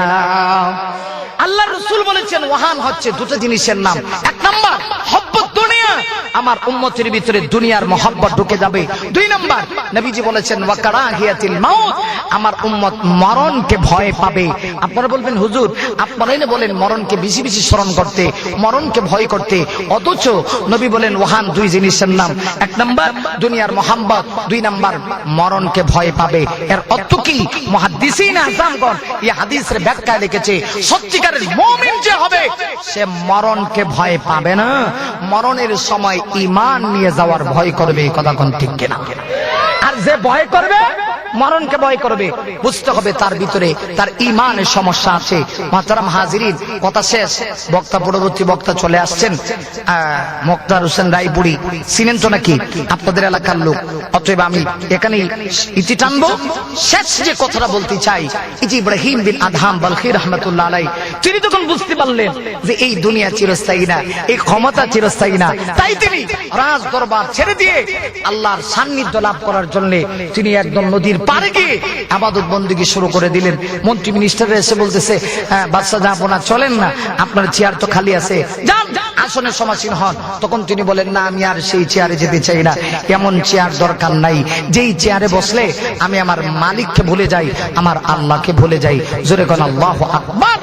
আল্লাহ রাসূল বলেছেন ওয়াহান হচ্ছে 2টা জিনিসের নাম। 1 নাম্বার হুব্বুদ দুনিয়া, আমার উম্মতের ভিতরে দুনিয়ার মহব্বত ঢুকে যাবে। 2 নাম্বার নবীজি বলেছেন ওয়া কারাহিয়াতিল মাউত, আমার উম্মত মরণকে ভয় পাবে। আপনারা বলবেন হুজুর আপনারাই না বলেন মরণকে বেশি বেশি স্মরণ করতে, মরণকে ভয় করতে, অথচ নবী বলেন ওয়াহান 2 জিনিসের নাম। 1 নাম্বার দুনিয়ার মহব্বত, 2 নাম্বার মরণকে ভয় পাবে। এর অর্থ কি? মুহাদ্দিসিন আযমগণ এই হাদিসের ব্যাখ্যায় লিখেছে সত্যিকারের মুমিন যে হবে সে মরণকে ভয় পাবে না, মরণের সময় ঈমান নিয়ে যাওয়ার ভয় করবে, কথা কোন ঠিক কিনা? আর যে ভয় করবে মরণকে ভয় করবে, বুঝতে হবে তার ভিতরে তার ঈমানের সমস্যা আছে। মুহতারাম হাজিরিন, কথা শেষ, বক্তা পরবর্তী বক্তা চলে আসছেন। মুক্তার হোসেন রায়পুরি চিনেন তো নাকি? আপনাদের এলাকার লোক, অতএব আমি এখানেই ইতি টানবো। শেষ যে কথাটা বলতে চাই, এই যে ইব্রাহিম বিন আদহাম বালখি রাহমাতুল্লাহ আলাইহি, তিনি তখন বুঝতে পারলেন যে এই দুনিয়া চিরস্থায়ী না, এই ক্ষমতা চিরস্থায়ী না, তাই তিনি রাজ দরবার ছেড়ে দিয়ে আল্লাহর সান্নিধ্য লাভ করার জন্য তিনি একদম নদীর পারে গিয়ে ইবাদত বন্দেগী শুরু করে দিলেন। মন্ত্রী মিনিস্টার এসে বলতেছে বাদশা জাহাঁ আপনারা চলেন না, আপনার চেয়ার তো খালি আছে, যান আসনে সমাসীন হন। তখন তিনি বলেন না, আমি আর সেই চেয়ারে যেতে চাই না, এমন চেয়ার দরকার নাই যেই চেয়ারে বসলে আমি আমার মালিককে ভুলে যাই, আমার আল্লাহকে ভুলে যাই। জোরে কোন আল্লাহু আকবার।